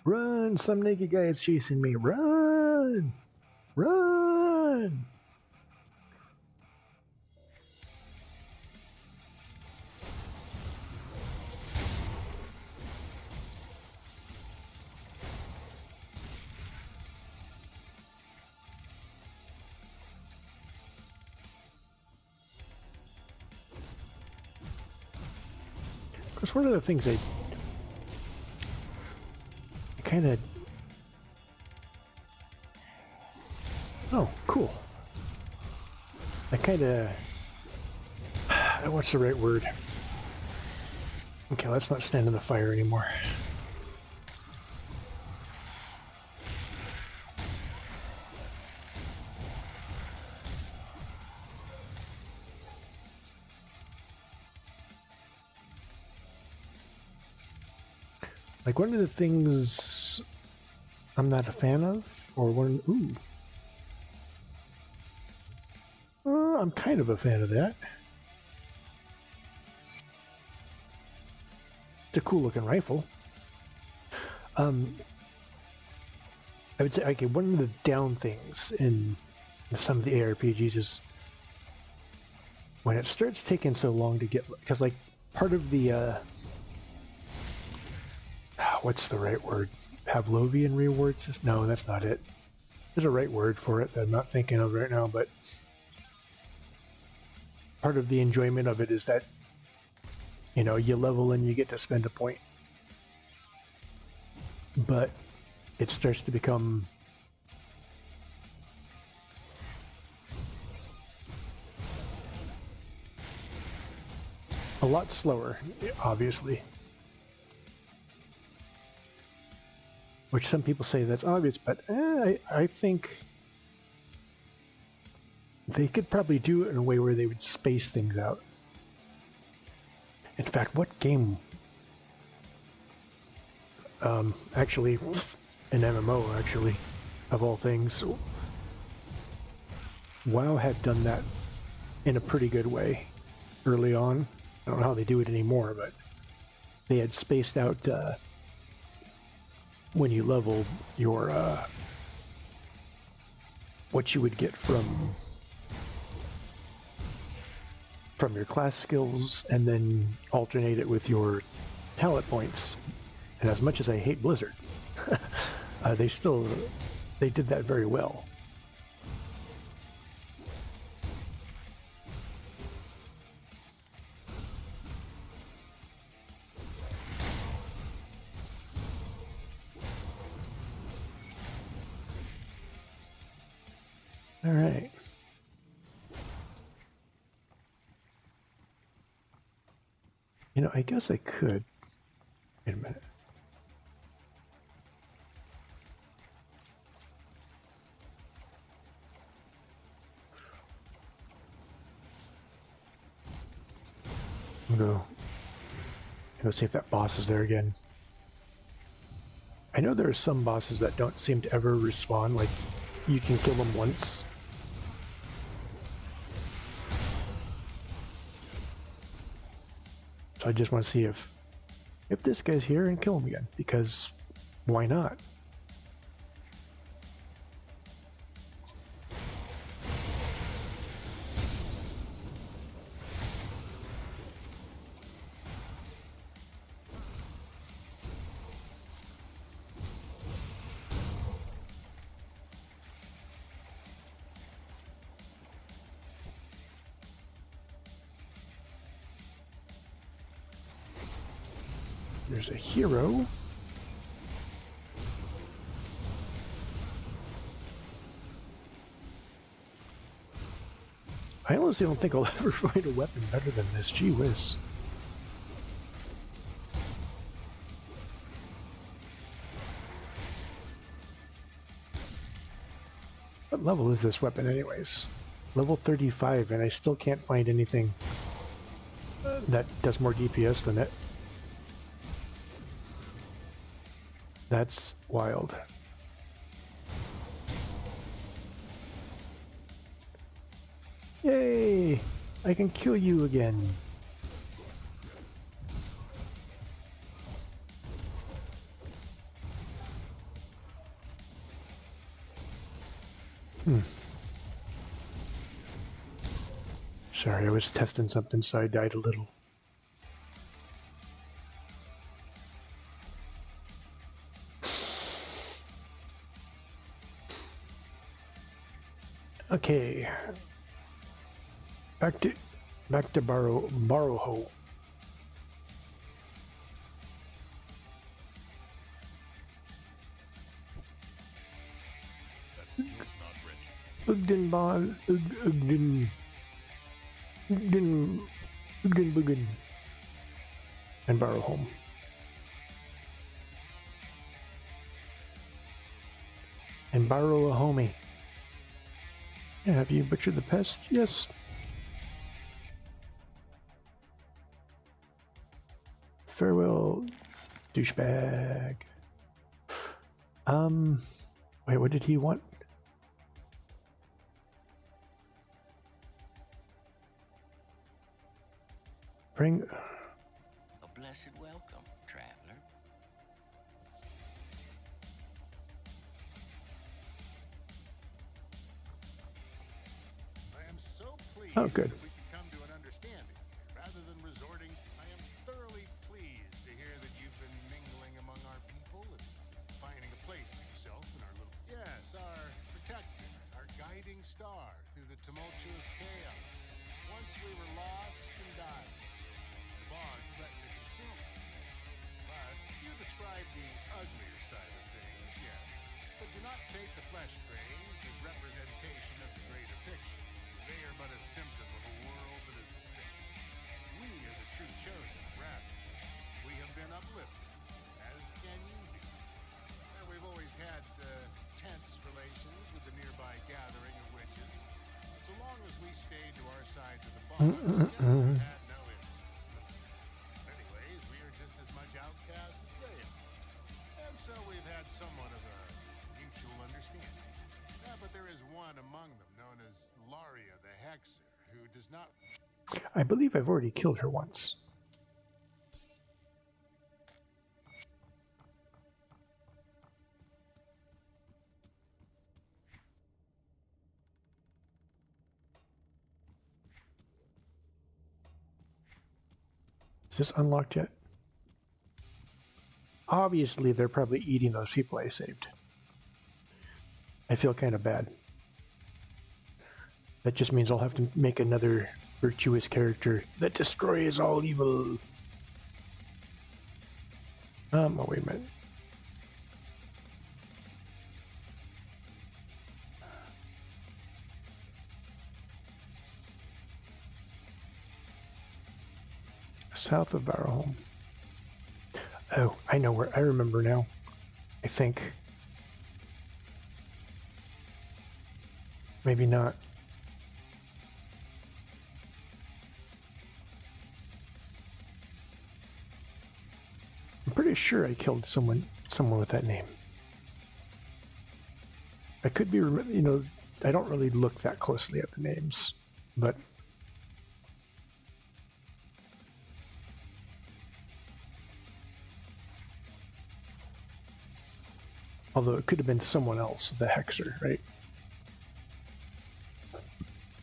Run! Some naked guy is chasing me. Run! Run! Of course, one of the things I kind of... Oh, cool. I kind of... What's the right word? Okay, let's not stand in the fire anymore. Like, one of the things I'm not a fan of, or one... Ooh. I'm kind of a fan of that. It's a cool looking rifle. I would say, okay, one of the down things in some of the ARPGs is when it starts taking so long to get... Because, like, part of the... what's the right word? Pavlovian reward system? No, that's not it. There's a right word for it that I'm not thinking of right now, but part of the enjoyment of it is that, you know, you level and you get to spend a point. But it starts to become a lot slower, obviously. which some people say that's obvious, but I think they could probably do it in a way where they would space things out. In fact, what game? Actually, an MMO, actually, of all things. WoW had done that in a pretty good way early on. I don't know how they do it anymore, but they had spaced out when you leveled your what you would get from your class skills, and then alternate it with your talent points. And as much as I hate Blizzard, they did that very well. All right. You know, I guess I could. Wait a minute. I'm gonna go see if that boss is there again. I know there are some bosses that don't seem to ever respawn, like you can kill them once. So I just want to see if this guy's here and kill him again, because why not? There's a hero. I honestly don't think I'll ever find a weapon better than this. Gee whiz. What level is this weapon anyways? Level 35, and I still can't find anything that does more DPS than it. That's wild. Yay! I can kill you again. Sorry, I was testing something, so I died a little. Okay, back to Barrowho. That steel's not ready. Ugden Buggen, and Barrowhome. And borrow a homie. Have you butchered the pest? Yes. Farewell, douchebag. Wait, what did he want? Bring... A blessed welcome, traveler. I am so pleased Oh, good. that we could come to an understanding. Rather than resorting, I am thoroughly pleased to hear that you've been mingling among our people and finding a place for yourself in our little... Yes, our protector, our guiding star through the tumultuous chaos. Once we were lost and dying. The bog threatened to consume us. But you described the uglier side of things, yes. But do not take the flesh crazed as representation of the greater picture. They are but a symptom of a all of us had no enemies. Anyways, we are just as much outcasts as they are. And so we've had somewhat of a mutual understanding. But there is one among them known as Laria the Hexer, who does not... I believe I've already killed her once. Is this unlocked yet? Obviously, they're probably eating those people I saved. I feel kind of bad. That just means I'll have to make another virtuous character that destroys all evil. Oh, wait a minute. South of Barrowholm. Oh, I know where. I remember now. I think. Maybe not. I'm pretty sure I killed someone with that name. I could be, you know, I don't really look that closely at the names, but although it could have been someone else, the Hexer, right?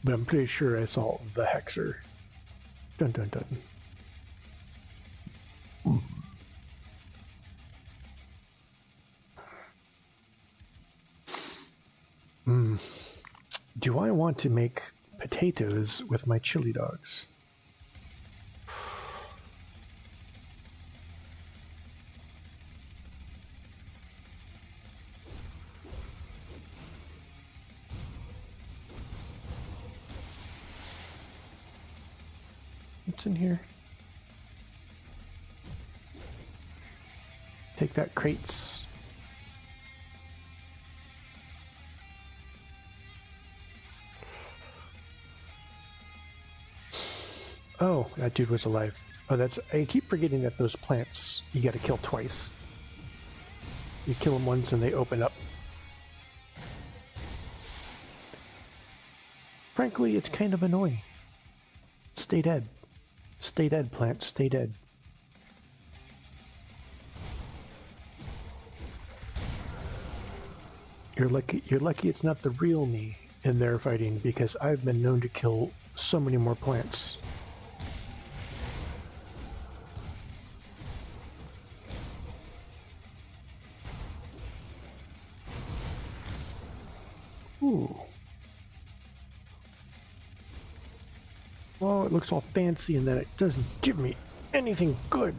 But I'm pretty sure I saw the Hexer. Dun dun dun. Do I want to make potatoes with my chili dogs? What's in here? Take that, crates. Oh, that dude was alive. Oh, that's... I keep forgetting that those plants you gotta kill twice. You kill them once and they open up. Frankly, it's kind of annoying. Stay dead. Stay dead, plant. Stay dead. You're lucky it's not the real me in there fighting, because I've been known to kill so many more plants. Ooh. Oh, it looks all fancy and then it doesn't give me anything good.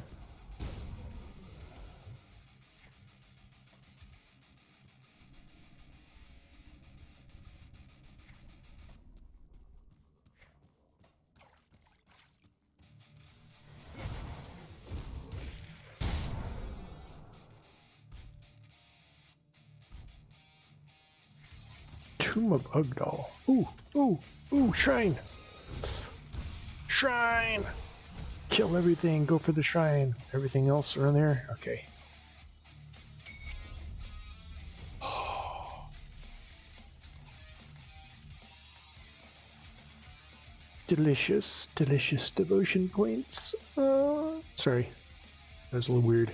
Tomb of Ugdal. Ooh, ooh, ooh, shrine. Shrine! Kill everything, go for the shrine. Everything else around there? Okay. Delicious, delicious devotion points. Sorry. That was a little weird.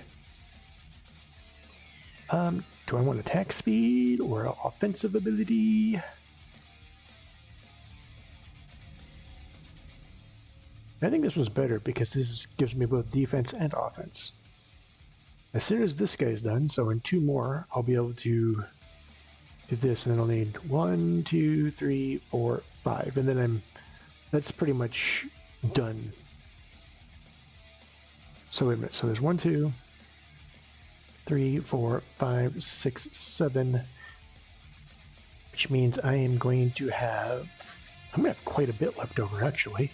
Do I want attack speed or offensive ability? I think this one's better because this gives me both defense and offense. As soon as this guy's done, so in 2 more, I'll be able to do this, and then I'll need 1, 2, 3, 4, 5, and then that's pretty much done. So wait a minute, so there's 1, 2, 3, 4, 5, 6, 7, which means I am going to have, I'm going to have quite a bit left over actually.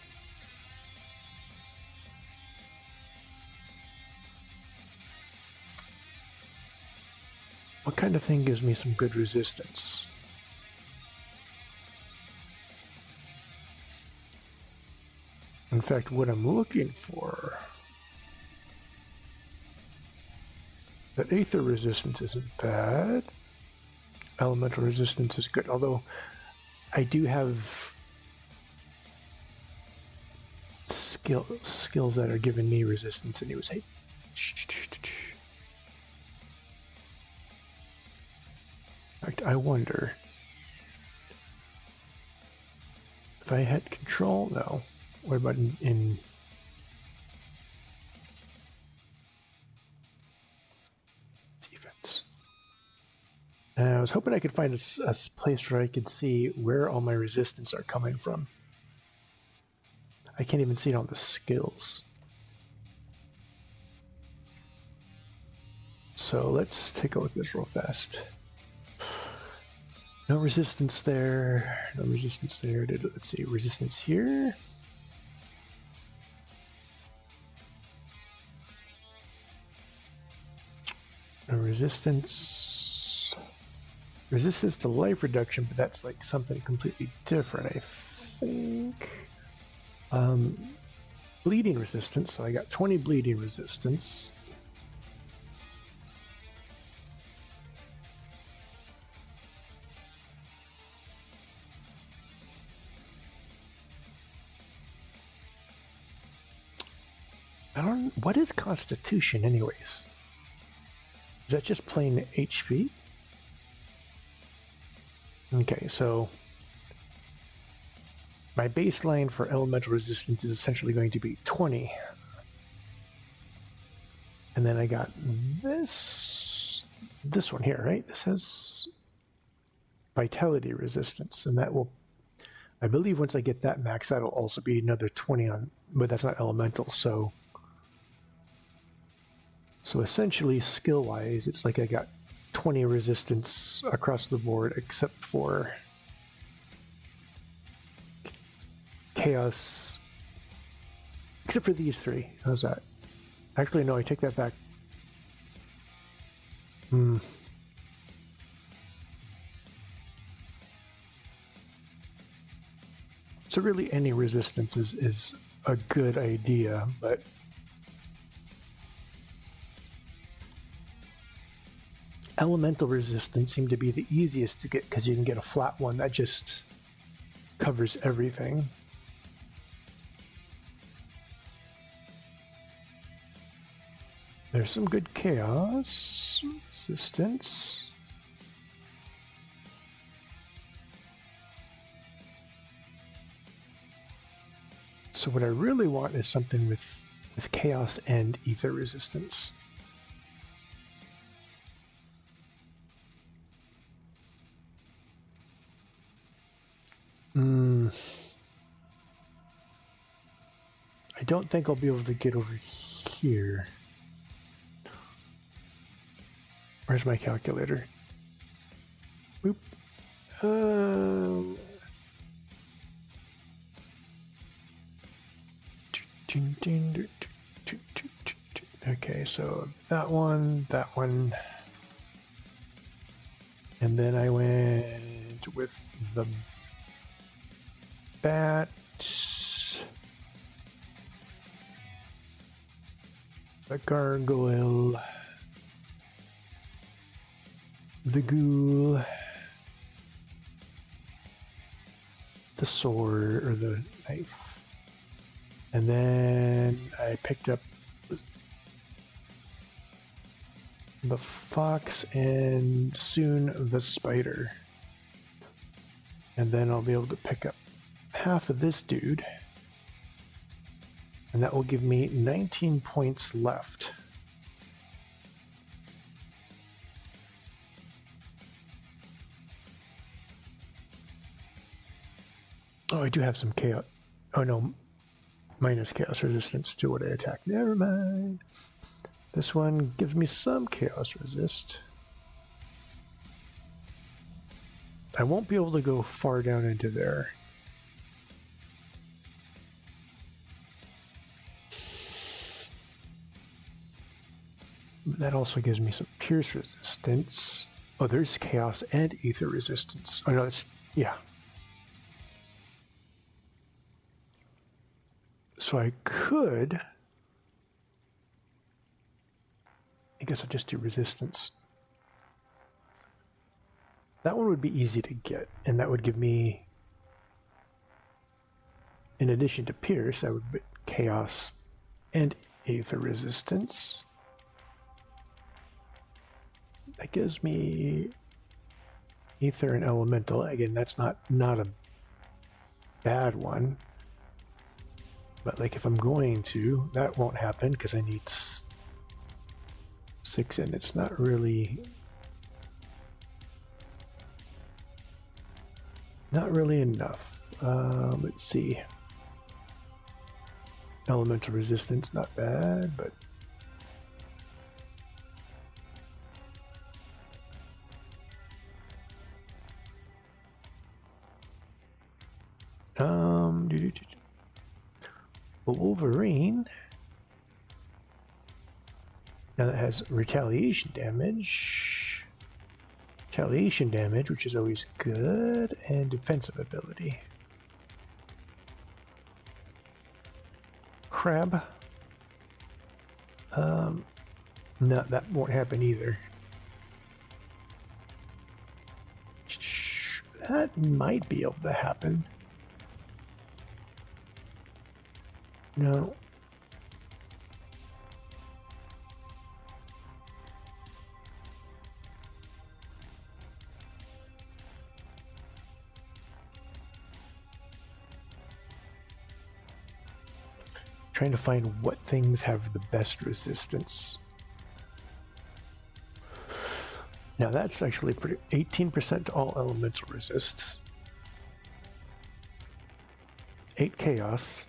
What kind of thing gives me some good resistance? In fact, what I'm looking for... That Aether resistance isn't bad. Elemental resistance is good, although I do have skills that are giving me resistance anyways. Hey. In fact, I wonder if I had control. No. What about in defense? I was hoping I could find a place where I could see where all my resistance are coming from. I can't even see it on the skills. So let's take a look at this real fast. No resistance there. No resistance there. Let's see, resistance here. No resistance. Resistance to life reduction, but that's like something completely different, I think. Bleeding resistance, so I got 20 bleeding resistance. What is Constitution anyways? Is that just plain HP? Okay, so my baseline for elemental resistance is essentially going to be 20. And then I got this one here, right? This has vitality resistance, and that will, I believe once I get that max, that'll also be another 20 on, but that's not elemental, so essentially skill-wise, it's like I got 20 resistance across the board, except for chaos, except for these three. How's that? Actually, no, I take that back. So really any resistance is a good idea, but elemental resistance seemed to be the easiest to get because you can get a flat one that just covers everything. There's some good chaos resistance. So what I really want is something with chaos and ether resistance. I don't think I'll be able to get over here. Where's my calculator? Boop. Okay, so that one, and then I went with the bat, the gargoyle, the ghoul, the sword, or the knife. And then I picked up the fox and soon the spider. And then I'll be able to pick up half of this dude. And that will give me 19 points left. Oh, I do have some chaos. Oh no, minus chaos resistance to what I attack. Never mind. This one gives me some chaos resist. I won't be able to go far down into there. But that also gives me some pierce resistance. Oh, there's chaos and ether resistance. Oh no, it's, yeah. So I could. I guess I'll just do resistance. That one would be easy to get, and that would give me, in addition to Pierce, I would get Chaos and Aether resistance. That gives me Aether and Elemental. Again, that's not a bad one. But like if I'm going to, that won't happen because I need 6 and it's not really enough. Let's see. Elemental resistance, not bad, but Wolverine. Now that has retaliation damage. Retaliation damage, which is always good, and defensive ability. Crab. No, that won't happen either. That might be able to happen. No. Trying to find what things have the best resistance. Now that's actually pretty. 18% to all elemental resists. 8 chaos.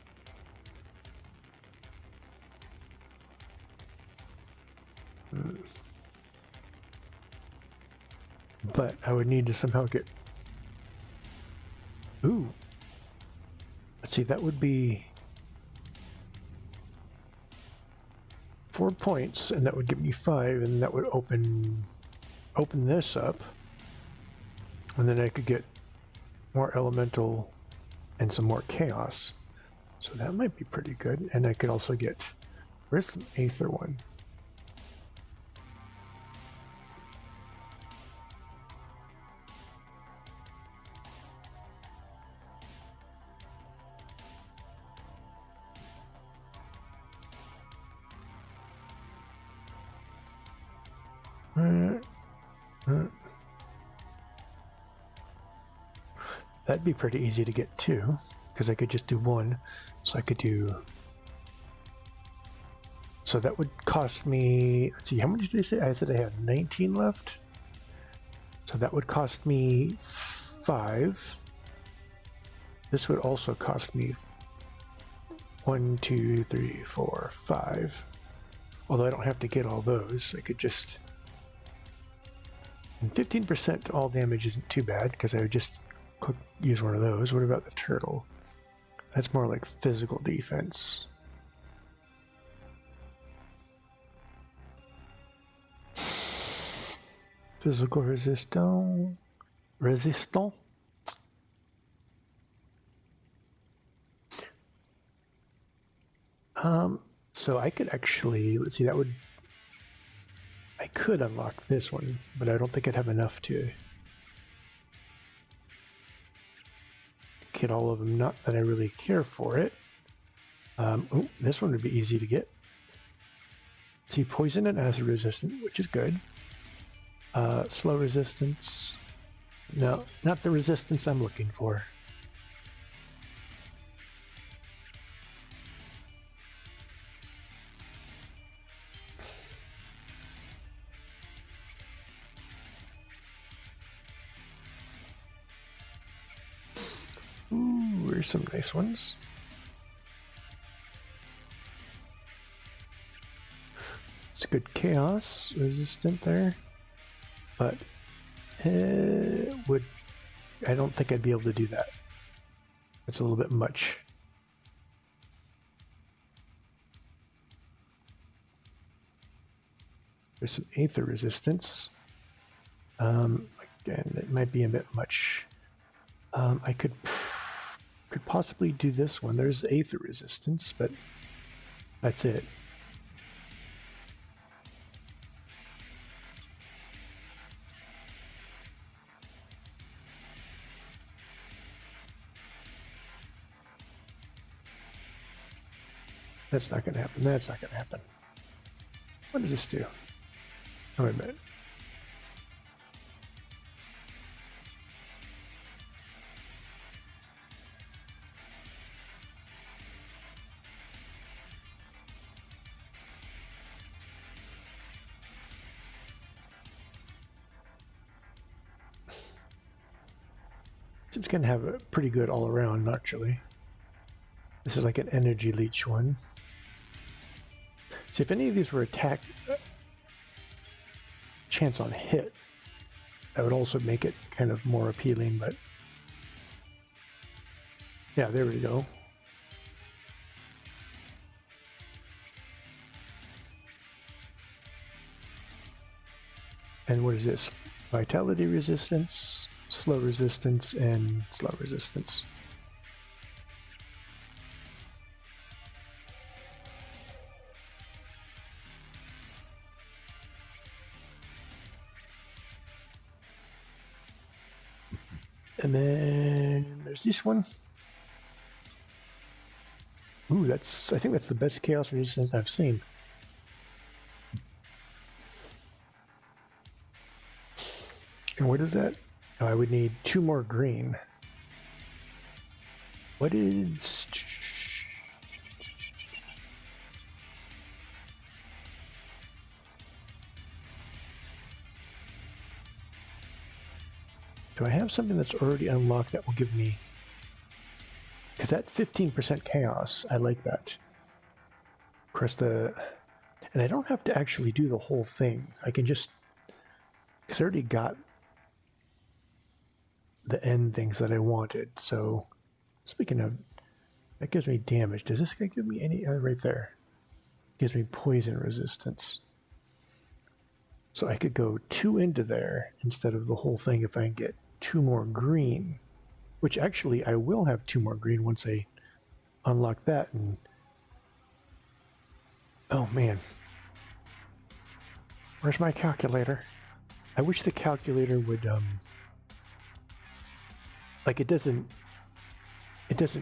But I would need to somehow get. Ooh. Let's see, that would be 4 points, and that would give me 5, and that would open this up, and then I could get more elemental and some more chaos. So that might be pretty good, and I could also get. Where's some Aether one? That'd be pretty easy to get too, because I could just do one. So I could do. So that would cost me. Let's see, how much did I say? I said I had 19 left. So that would cost me 5. This would also cost me 1, 2, 3, 4, 5. Although I don't have to get all those. I could just. And 15% to all damage isn't too bad because I would just use one of those. What about the turtle? That's more like physical defense. Physical resistant. So I could actually, let's see, I could unlock this one, but I don't think I'd have enough to get all of them. Not that I really care for it. This one would be easy to get. See, poison and acid resistant, which is good. Slow resistance. No, not the resistance I'm looking for. Ooh, here's some nice ones. It's good chaos resistant there, but I don't think I'd be able to do that. It's a little bit much. There's some Aether resistance. Again, it might be a bit much. I could Could possibly do this one. There's Aether resistance, but that's it. That's not going to happen. That's not going to happen. What does this do? Oh, wait a minute. Seems going to have a pretty good all around, actually. This is like an energy leech one. See, if any of these were attack chance on hit, that would also make it kind of more appealing, but yeah, there we go. And what is this? Vitality resistance, slow resistance, and slow resistance. And then there's this one. Ooh, I think that's the best chaos resistance I've seen. And what is that? Oh, I would need 2 more green. What is... Do I have something that's already unlocked that will give me... Because that 15% chaos, I like that. Of course, and I don't have to actually do the whole thing. I can just... Because I already got the end things that I wanted. So, speaking of... That gives me damage. Does this guy give me any... right there. Gives me poison resistance. So I could go 2 into there instead of the whole thing if I can get 2 more green, which actually I will have 2 more green once I unlock that. And oh man, where's my calculator? I wish the calculator would like it doesn't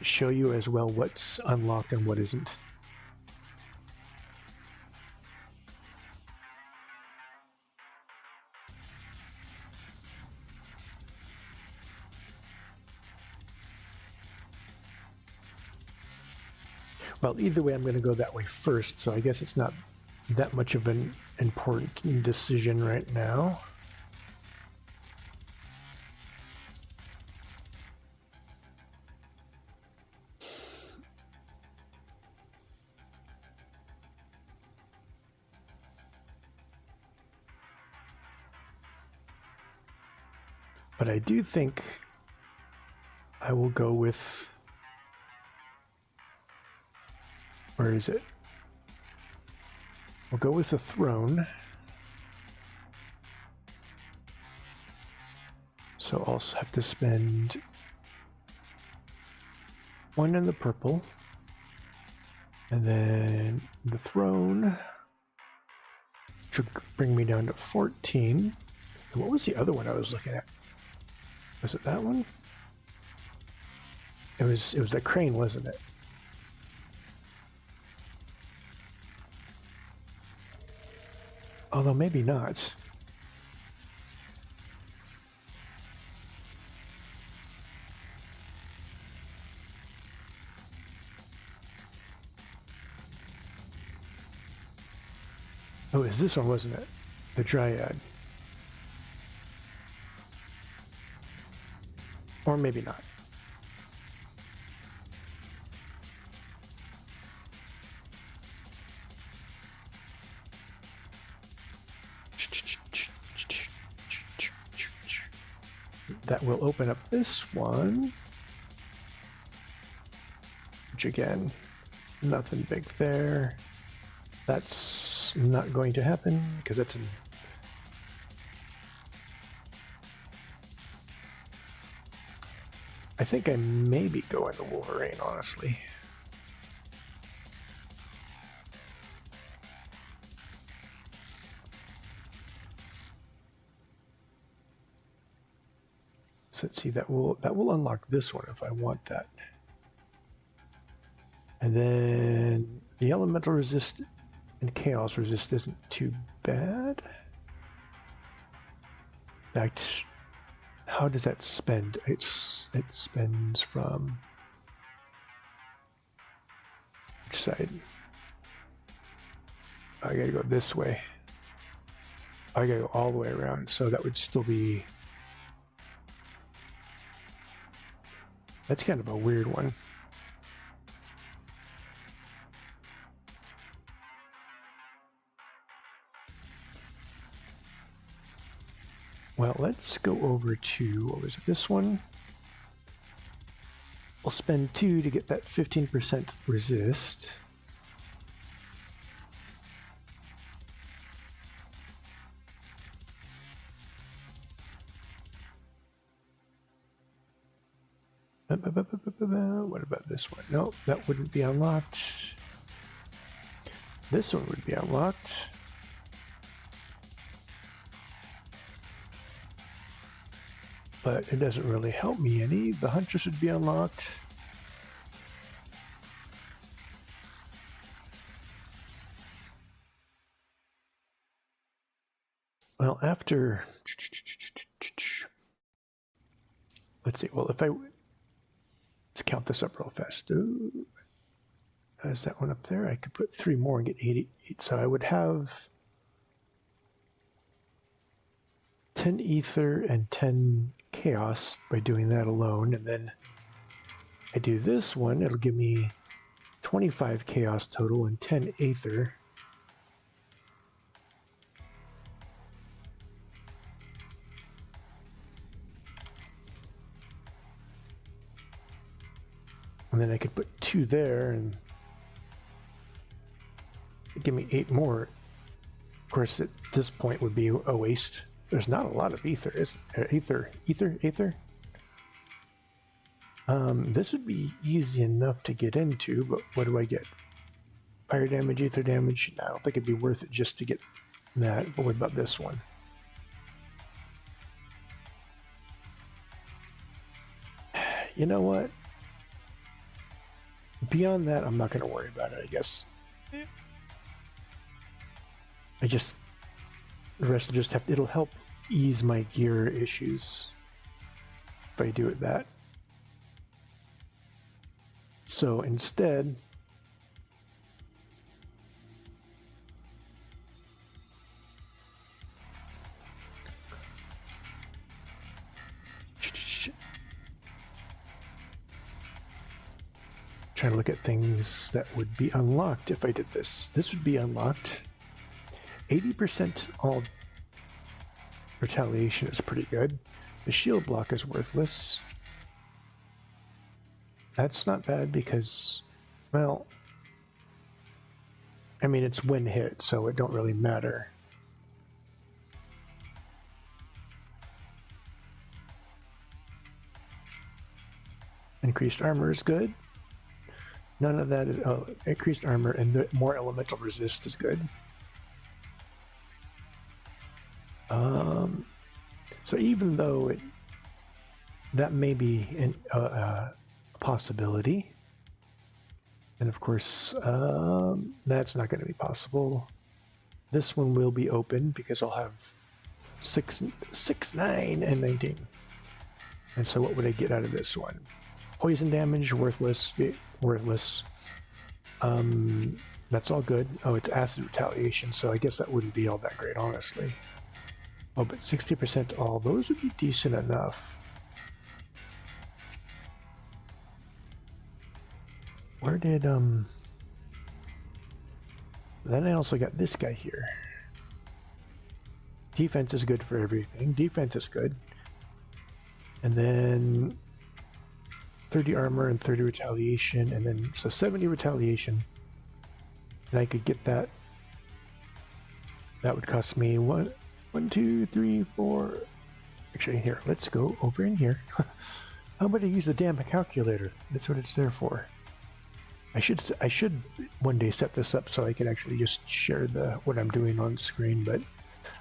show you as well what's unlocked and what isn't. Well, either way, I'm going to go that way first, so I guess it's not that much of an important decision right now. But I do think I will go with... Where is it? We'll go with the throne. So I'll have to spend 1 in the purple. And then the throne should bring me down to 14. And what was the other one I was looking at? Was it that one? It was the crane, wasn't it? Although maybe not. Oh, it's this one, wasn't it? The Dryad. Or maybe not. That will open up this one. Which again, nothing big there. That's not going to happen because that's an... I think I may be going the Wolverine, honestly. So let's see, that will unlock this one if I want that. And then the elemental resist and chaos resist isn't too bad. In fact, how does that spend? It spends from which side? I gotta go this way. I gotta go all the way around, so that would still be. That's kind of a weird one. Well, let's go over to, what was it, this one? I'll spend 2 to get that 15% resist. What about this one? No, that wouldn't be unlocked. This one would be unlocked. But it doesn't really help me any. The Huntress would be unlocked. Well, after... Let's see. Well, if I... Let's count this up real fast. Ooh. Is that one up there? I could put 3 more and get 88. So I would have 10 ether and 10 chaos by doing that alone. And then I do this one, it'll give me 25 chaos total and 10 ether. And then I could put 2 there and give me 8 more. Of course, at this point would be a waste. There's not a lot of ether, is there? Ether. This would be easy enough to get into, but what do I get? Fire damage, ether damage? No, I don't think it'd be worth it just to get that. But what about this one? You know what? Beyond that, I'm not going to worry about it, I guess. The rest will just have, it'll help ease my gear issues if I do it that. So instead, trying to look at things that would be unlocked if I did this. This would be unlocked. 80% all retaliation is pretty good. The shield block is worthless. That's not bad because, well, I mean, it's when hit, so it don't really matter. Increased armor is good. None of that is, oh, increased armor and the more elemental resist is good. So even though that may be a possibility, and of course that's not going to be possible. This one will be open because I'll have 6, 9, and 19. And so what would I get out of this one? Poison damage, worthless. That's all good. Oh, it's acid retaliation, so I guess that wouldn't be all that great, honestly. Oh, but 60% all, those would be decent enough. Where did, Then I also got this guy here. Defense is good for everything. Defense is good. And then 30 armor and 30 retaliation, and then, so 70 retaliation. And I could get that. That would cost me 1, 2, 3, 4. Actually, here, let's go over in here. How about I use the damn calculator? That's what it's there for. I should one day set this up so I can actually just share what I'm doing on screen, but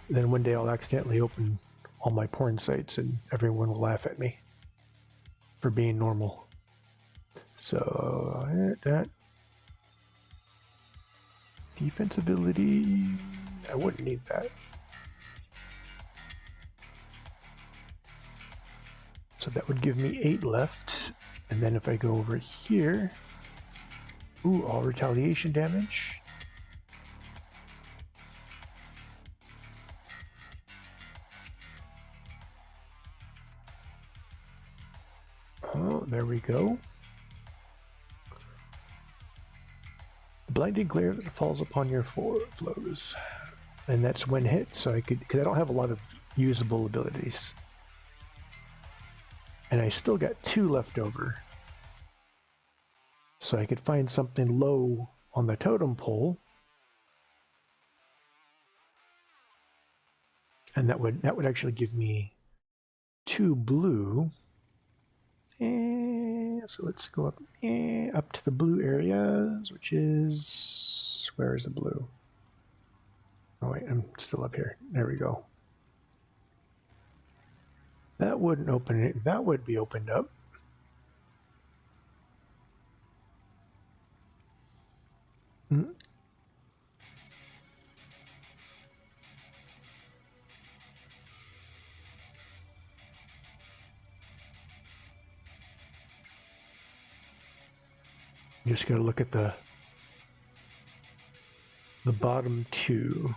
then one day I'll accidentally open all my porn sites and everyone will laugh at me for being normal. So that defense ability, I wouldn't need that. So that would give me 8 left. And then if I go over here, ooh, all retaliation damage. Oh, there we go. Blinding glare that falls upon your flows. And that's when hit, so I could, because I don't have a lot of usable abilities. And I still got 2 left over. So I could find something low on the totem pole. And that would actually give me 2 blue. And so let's go up to the blue areas, which is, where is the blue? Oh wait, I'm still up here. There we go. That wouldn't open it. That would be opened up. Just gotta look at the bottom 2.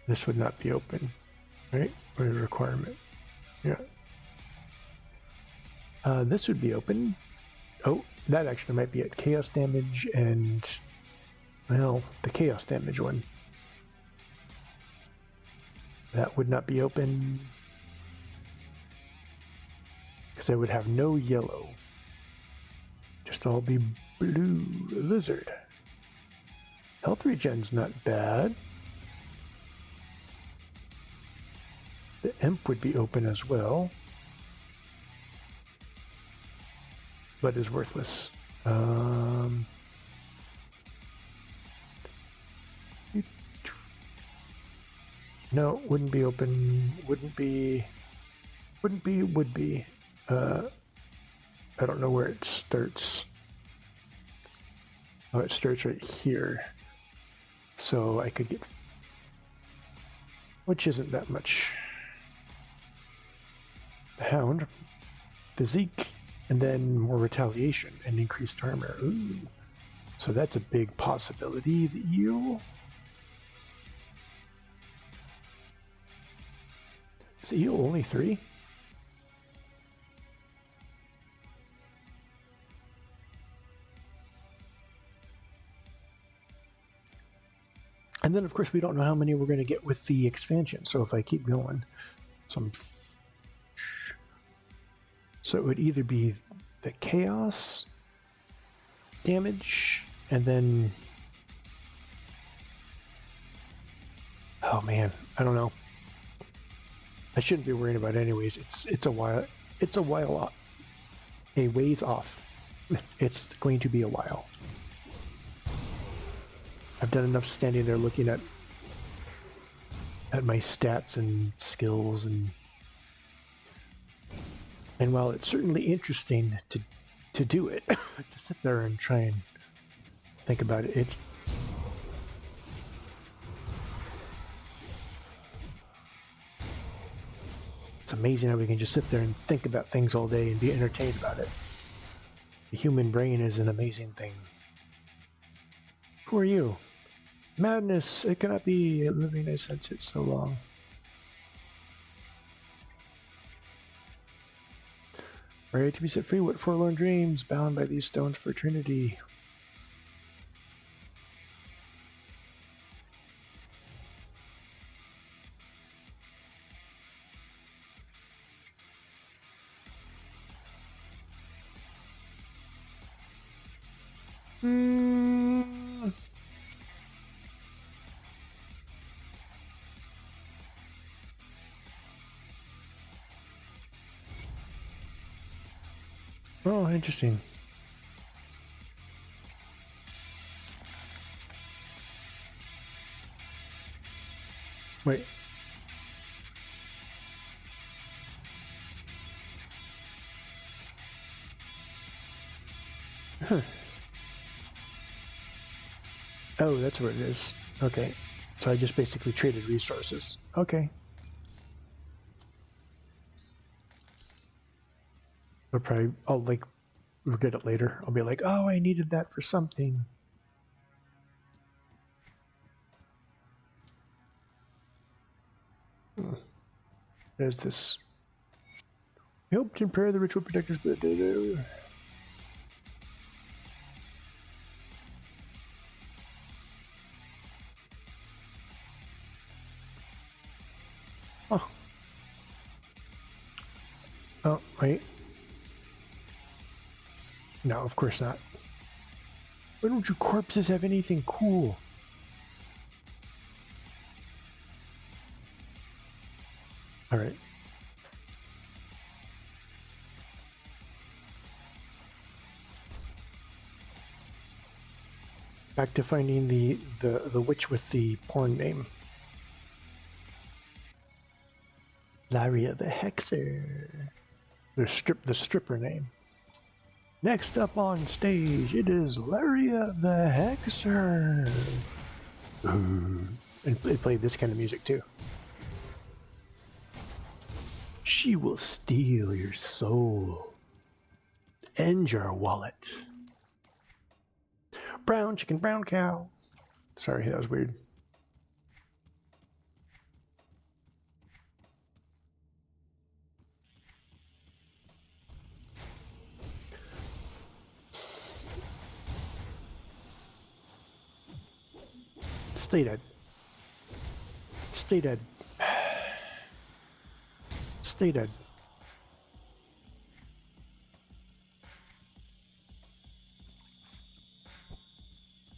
This would not be open, right? Or a requirement. Yeah. This would be open. Oh, that actually might be at chaos damage and, well, the chaos damage one. That would not be open because I would have no yellow. Just all be blue. Lizard. Health regen's not bad. The imp would be open as well, but is worthless. No, wouldn't be open. Would be. I don't know where it starts. Oh, it starts right here. So I could get, which isn't that much. The Hound, Physique, and then more retaliation and increased armor. Ooh. So that's a big possibility. The eel. Is the eel only 3? And then, of course, we don't know how many we're going to get with the expansion. So if I keep going, so it would either be the chaos damage, and then, oh man, I don't know. I shouldn't be worrying about it anyways. It's a ways off. It's going to be a while. I've done enough standing there looking at my stats and skills, and while it's certainly interesting to do it, to sit there and try and think about it, it's amazing how we can just sit there and think about things all day and be entertained about it. The human brain is an amazing thing. Who are you? Madness, it cannot be. Living, I sense it so long. Ready to be set free, what forlorn dreams, bound by these stones for eternity. Oh, interesting. Wait. Huh. Oh, that's what it is. Okay. So I just basically traded resources. Okay. I'll like regret it later. I'll be like, oh, I needed that for something. There's this. We hope to impair the ritual protectors, but oh. Oh, wait. No, of course not. Why don't you corpses have anything cool? All right. Back to finding the witch with the porn name. Laria the Hexer. The stripper name. Next up on stage, it is Laria the Hexer. And it played this kind of music too. She will steal your soul and your wallet. Brown chicken, brown cow. Sorry, that was weird. Stay dead. Stay dead. Stay dead.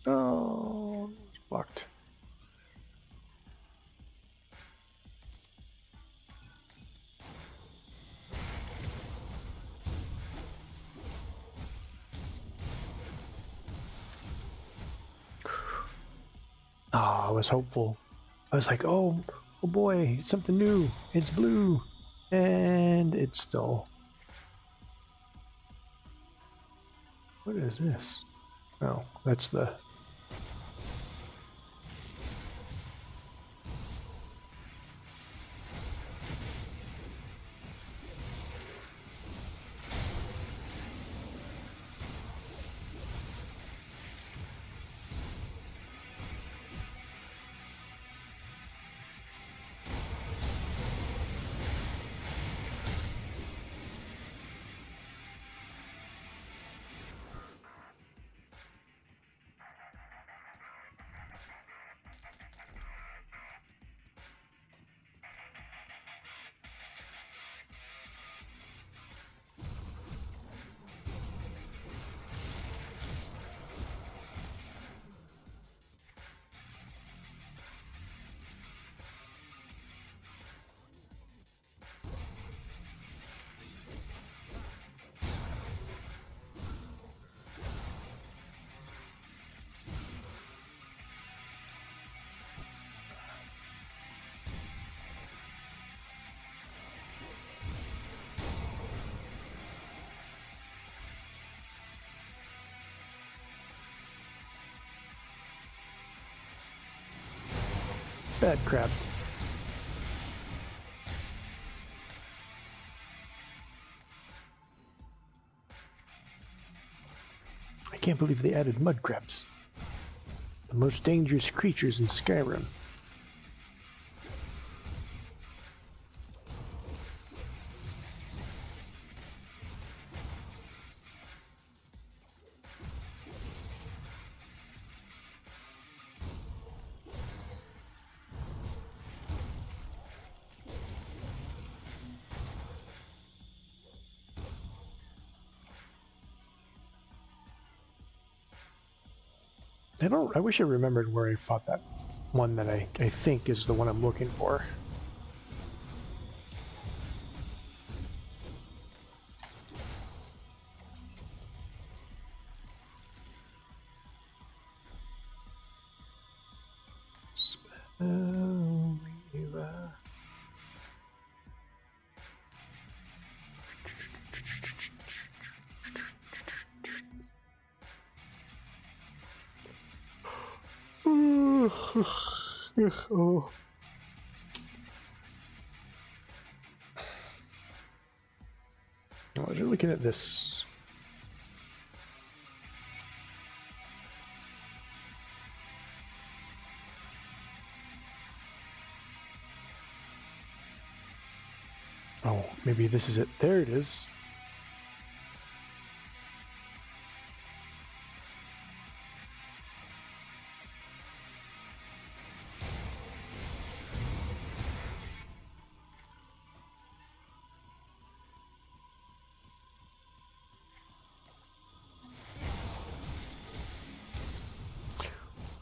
Oh, it's blocked. Ah, I was hopeful. I was like, oh boy, it's something new. It's blue. And it's still... What is this? Oh, that's the... Bad crap. I can't believe they added mud crabs. The most dangerous creatures in Skyrim. I wish I remembered where I fought that one that I think is the one I'm looking for. Oh, oh. Oh, you're looking at this. Oh, maybe this is it. There it is.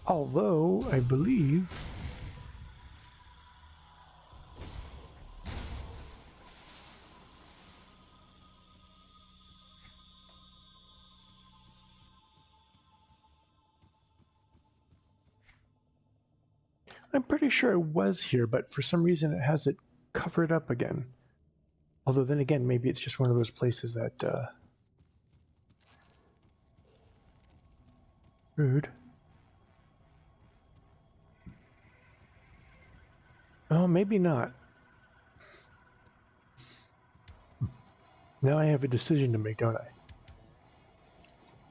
Although, I believe... I'm pretty sure I was here, but for some reason it has it covered up again. Although then again, maybe it's just one of those places that... Rude. Oh, maybe not. Now I have a decision to make, don't I?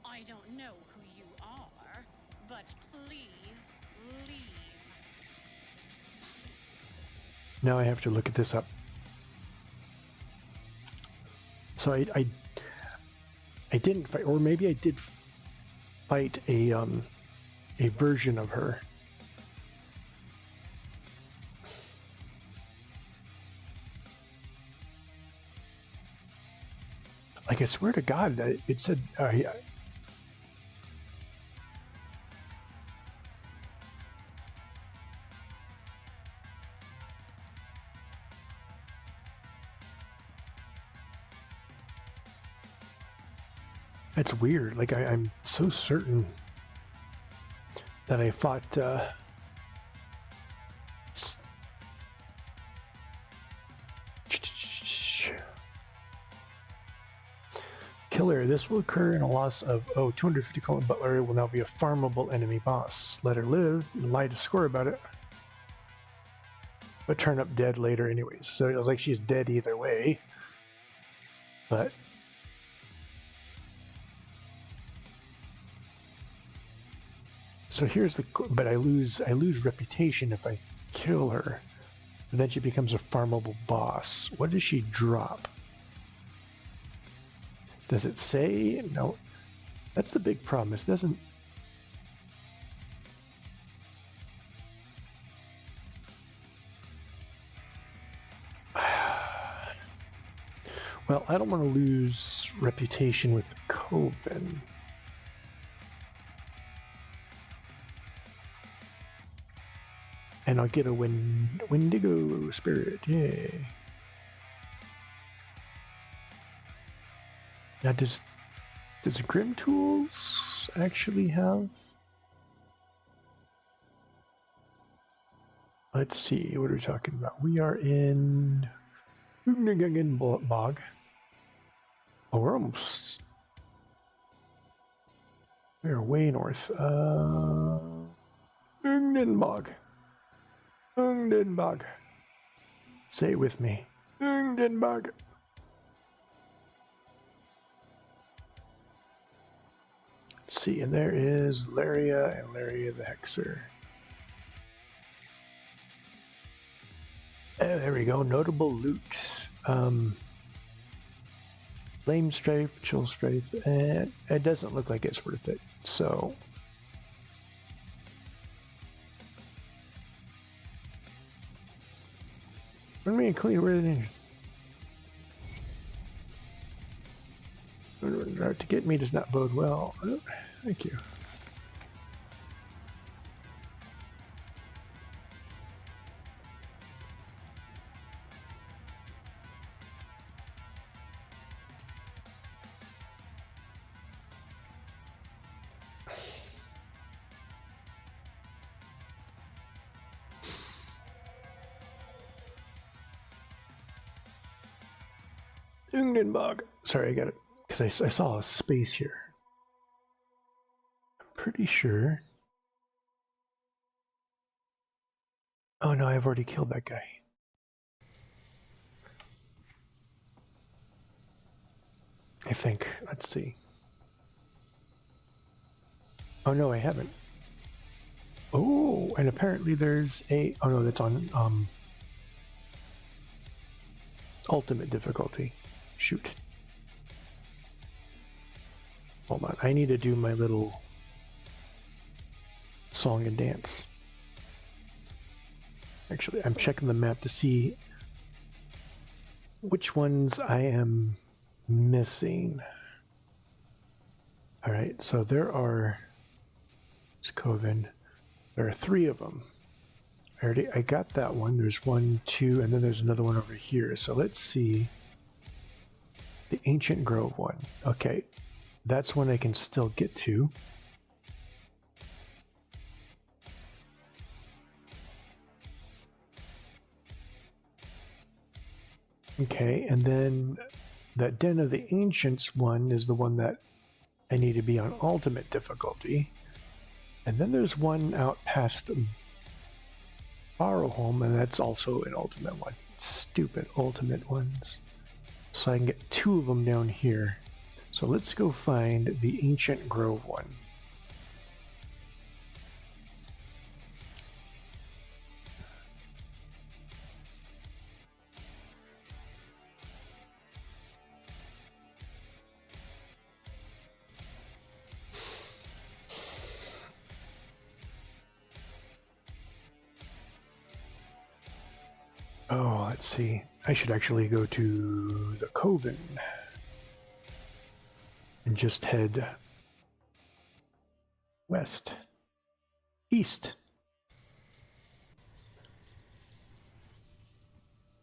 I don't know who you are, but please leave. Now I have to look at this up. So I didn't fight, or maybe I did fight a version of her. Like, I swear to God, it said... That's weird. Like, I'm so certain that I fought... Killer, this will occur in a loss of 250 coin, but Larry will now be a farmable enemy boss. Let her live and lie to score about it. But turn up dead later anyways. So it was like she's dead either way. But so here's the... But I lose reputation if I kill her. And then she becomes a farmable boss. What does she drop? Does it say? No. That's the big problem. It doesn't... Well, I don't want to lose reputation with Coven. And I'll get a Wendigo spirit. Yay. Now, does Grim Tools actually have... Let's see, what are we talking about? We are in Bog. Oh, we're almost... We are way north. Bog. Bog. Say it with me. Bog. Let's see, and there is Laria and Laria the Hexer. There we go, notable loot. Flame Strafe, Chill Strafe, and it doesn't look like it's worth it, so... Let me clean where the ninja. To get me does not bode well. Oh, thank you. Ungenbog. Sorry, I got it. Because I saw a space here. I'm pretty sure. Oh no, I've already killed that guy. I think. Let's see. Oh no, I haven't. Oh, and apparently there's a... Oh no, that's on ultimate difficulty. Shoot. Hold on, I need to do my little song and dance. Actually, I'm checking the map to see which ones I am missing. All right, so there are... It's Coven. There are 3 of them. I got that one. There's 1, 2, and then there's another one over here. So let's see. The Ancient Grove one. Okay, that's one I can still get to. Okay, and then that Den of the Ancients one is the one that I need to be on ultimate difficulty. And then there's one out past Barrowholm, and that's also an ultimate one. Stupid ultimate ones. So I can get 2 of them down here. So let's go find the Ancient Grove one. Oh, let's see. I should actually go to the Coven and just head west, east.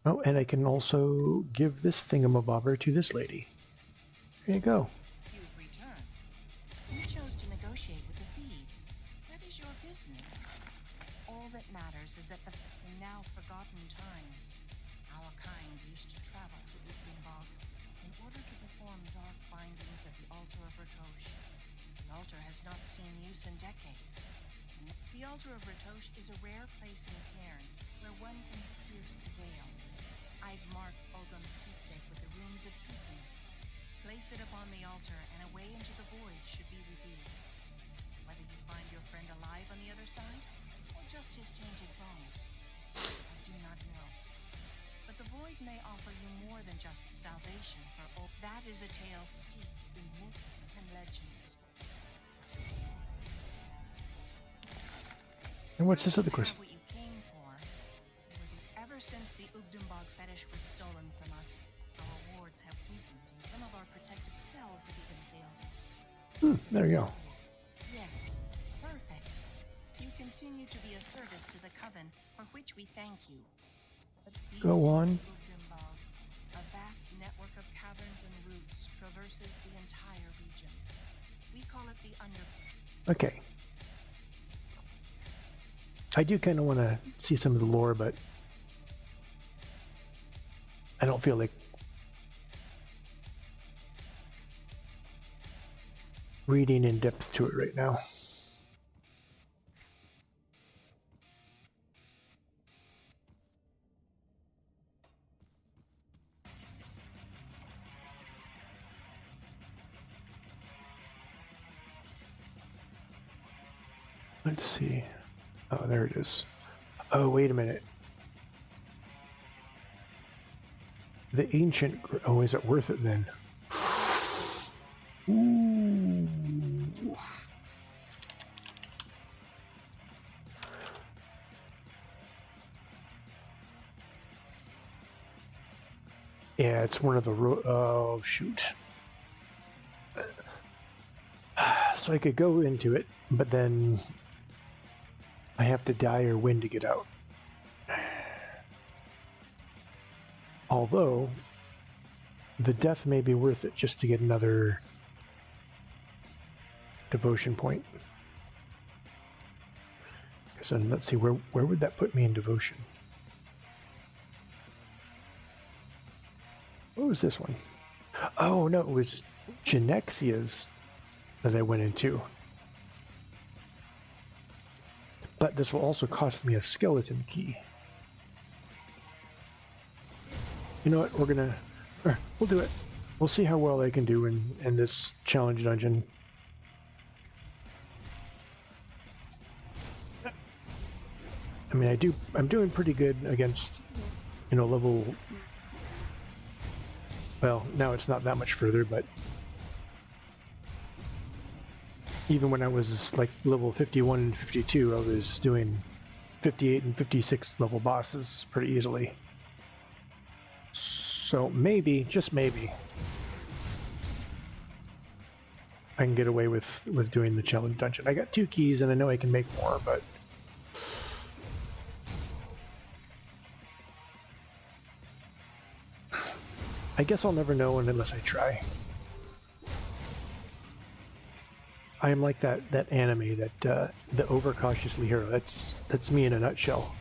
Oh, and I can also give this thingamabobber to this lady. There you go. You've returned. You chose to negotiate with the thieves. That is your business. All that matters is that the now forgotten times, our kind used to travel to Witchblade in order to perform dark bindings at the altar of Ratosh. The altar has not seen use in decades. The altar of Ratosh is a rare place in Cairn where one can pierce the veil. I've marked Ulgrim's keepsake with the runes of seeking. Place it upon the altar, and a way into the void should be revealed. Whether you find your friend alive on the other side, or just his tainted bones, I do not know. But the void may offer you more than just salvation, for all that is a tale steeped in myths and legends. And what's this other question? What you came for. It was ever since the Ugdenbog fetish was stolen from us, our wards have weakened, and some of our protective spells have even failed us. There you go. Yes, perfect. You continue to be a service to the Coven, for which we thank you. But Go on. Ugdenbog, a vast network of caverns and roots traverses the entire region. We call it the Under... Okay. I do kind of want to see some of the lore, but I don't feel like reading in depth to it right now. Let's see. Oh, there it is. Oh, wait a minute. The ancient... Oh, is it worth it then? Ooh. Yeah, it's one of the... Oh, shoot. So I could go into it, but then I have to die or win to get out. Although, the death may be worth it just to get another devotion point. So let's see, where would that put me in devotion? What was this one? Oh no, it was Genexia's that I went into. But this will also cost me a skeleton key. You know what? We'll do it. We'll see how well I can do in this challenge dungeon. I mean, I'm doing pretty good against, level. Well, now it's not that much further, but even when I was like level 51 and 52, I was doing 58 and 56 level bosses pretty easily. So maybe, just maybe, I can get away with doing the challenge dungeon. I got 2 keys and I know I can make more, but I guess I'll never know unless I try. I am like that anime, the overcautiously hero. That's me in a nutshell.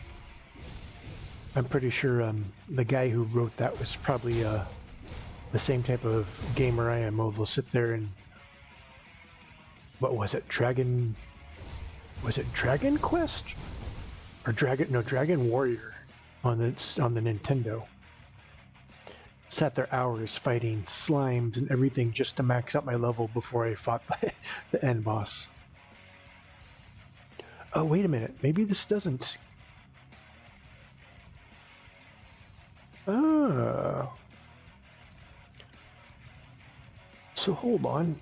I'm pretty sure the guy who wrote that was probably the same type of gamer I am. They'll sit there and what was it? Dragon Quest or Dragon Warrior on the Nintendo. Sat there hours fighting slimes and everything just to max out my level before I fought the end boss. Oh, wait a minute. Maybe this doesn't. Oh. So hold on.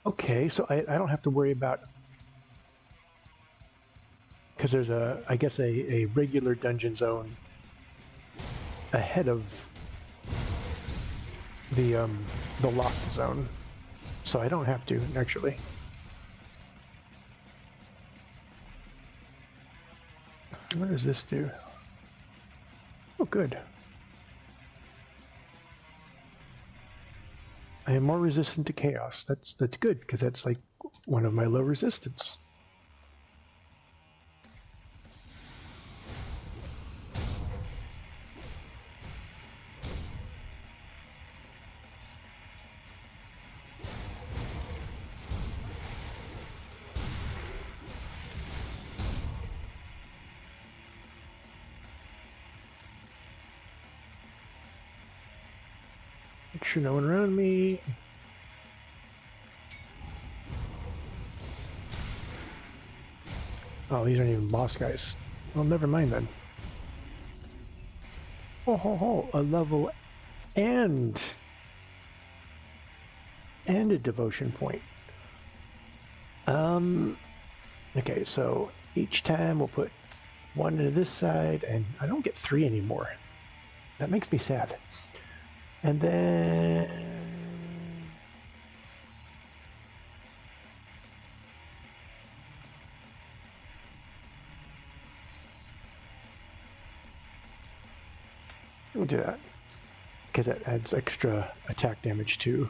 Okay, so I don't have to worry about, because there's I guess a regular dungeon zone ahead of the locked zone, so I don't have to actually. What does this do? Oh, good. I am more resistant to chaos. That's good, because that's like one of my low resistance. Make sure no one around me. Oh, these aren't even boss guys. Well, never mind then. Oh, a level and a devotion point. Okay, so each time we'll put 1 into this side, and I don't get 3 anymore. That makes me sad. And then we'll do that because that adds extra attack damage too.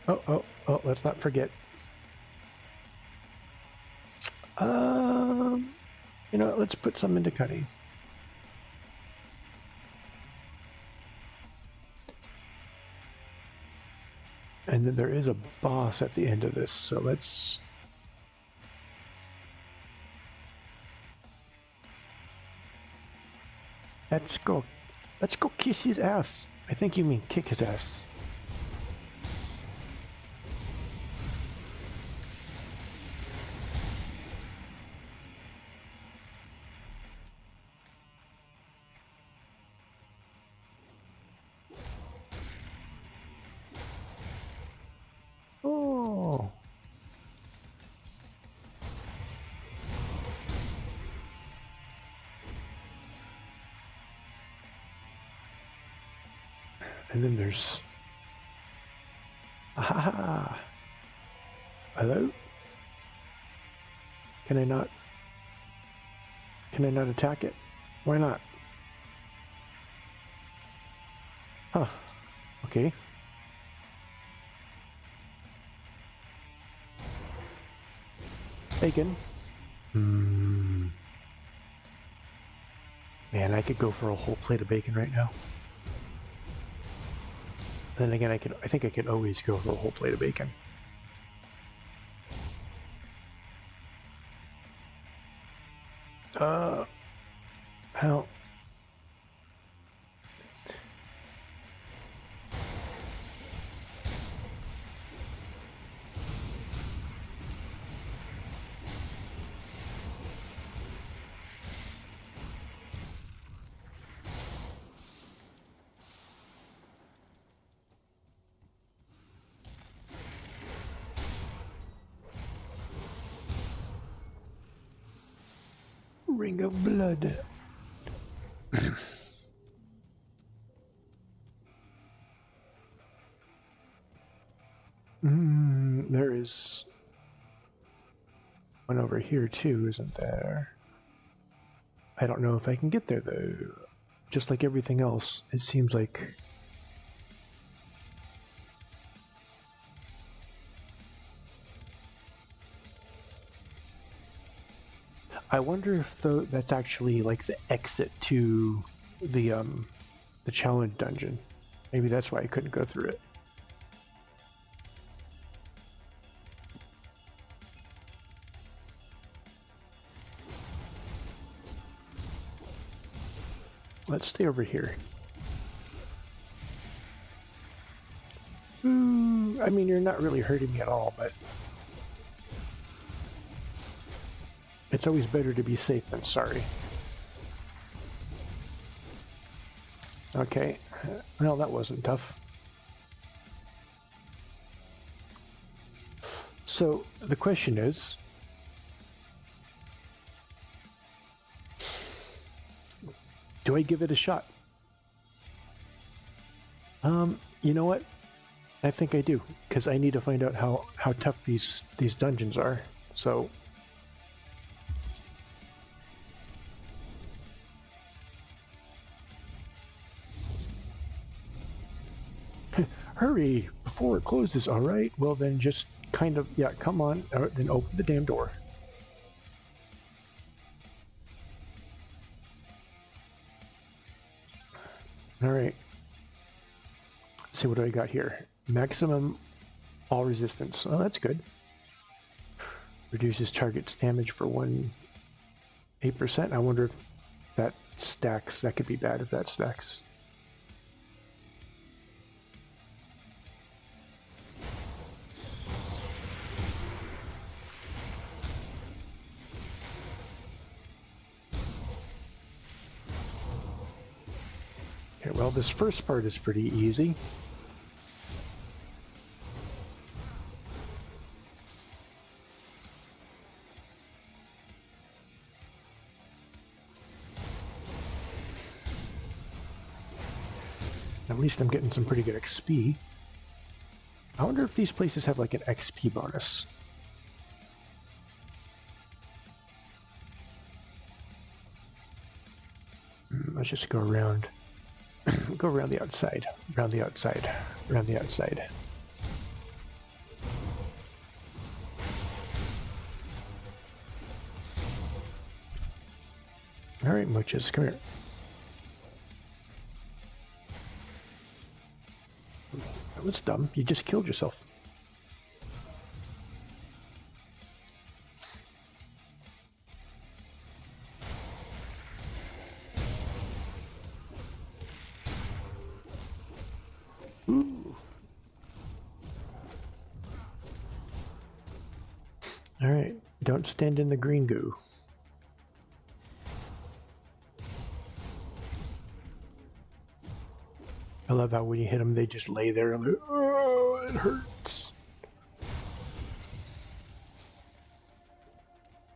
Oh, let's not forget. You know what, let's put some into cutting. And then there is a boss at the end of this, so let's go kiss his ass. I think you mean kick his ass. Oh. And then there's... Aha! Hello? Can I not attack it? Why not? Huh. Okay. Bacon. Man, I could go for a whole plate of bacon right now. Then again, I think I could always go for a whole plate of bacon. How? Ring of blood. There is one over here too, isn't there? I don't know if I can get there though. Just like everything else, it seems like I wonder if that's actually like the exit to the challenge dungeon. Maybe that's why I couldn't go through it. Let's stay over here. I mean, you're not really hurting me at all, but it's always better to be safe than sorry. Okay, well, that wasn't tough. So the question is, do I give it a shot? You know what? I think I do, because I need to find out how tough these dungeons are. So hurry before it closes. All right, well then just kind of, yeah, come on, then open the damn door. All right, let's see, what do I got here? Maximum all resistance. Oh, that's good. Reduces target's damage for 8%. I wonder if that stacks. That could be bad if that stacks. Okay, well, this first part is pretty easy. At least I'm getting some pretty good XP. I wonder if these places have like an XP bonus. Let's just go around. Go around the outside. Around the outside. Around the outside. Alright, Mooches, come here. That's dumb. You just killed yourself. Ooh. All right. Don't stand in the green goo. I love how when you hit them, they just lay there and like, oh, it hurts.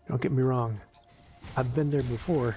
Don't get me wrong. I've been there before.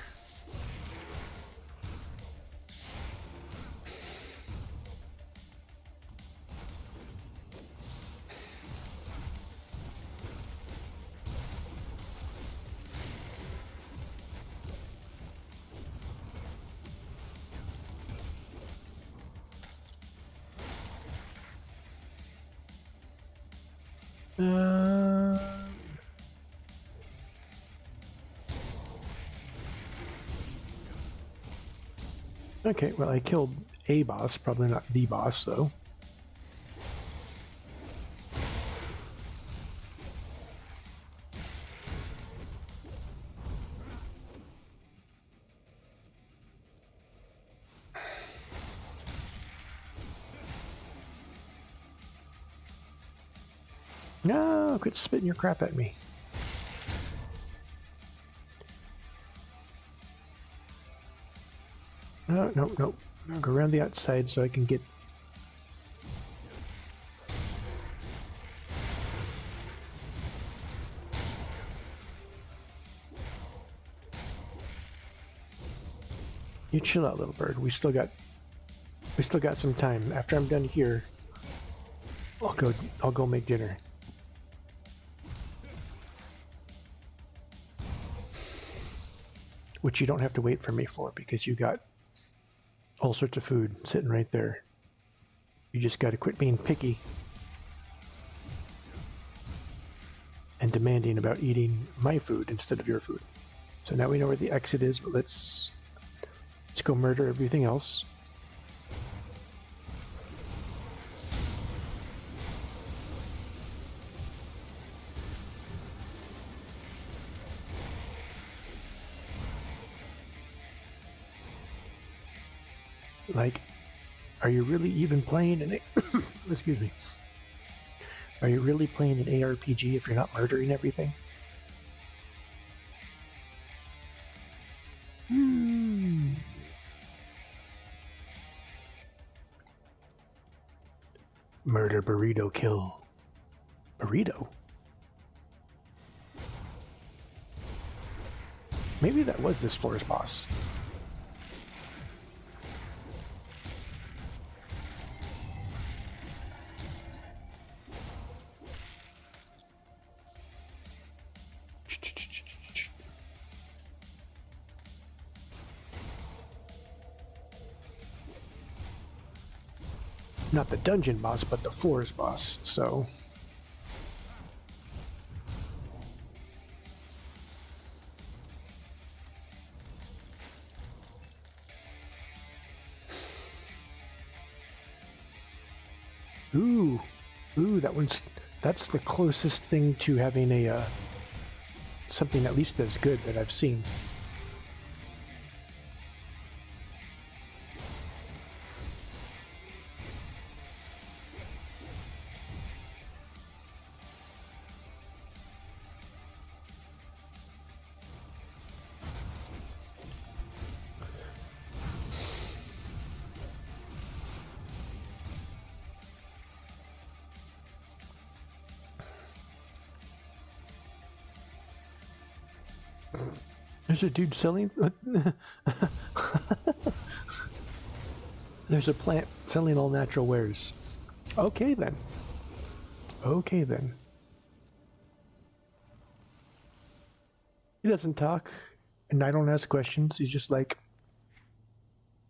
Okay, well, I killed a boss, probably not the boss, though. No, quit spitting your crap at me. No, no, no. I'll go around the outside so I can get... You chill out, little bird. We still got some time. After I'm done here, I'll go make dinner. Which you don't have to wait for me for, because you got all sorts of food sitting right there. You just got to quit being picky and demanding about eating my food instead of your food. So now we know where the exit is, but let's go murder everything else. Like, are you really even playing an excuse me? Are you really playing an ARPG if you're not murdering everything? Murder, burrito, kill. Burrito? Maybe that was this floor's boss. Not the dungeon boss, but the floor's boss, so... Ooh, that's the closest thing to having a, something at least as good that I've seen. There's a dude selling... There's a plant selling all natural wares. Okay then. Okay then. He doesn't talk, and I don't ask questions. He's just like...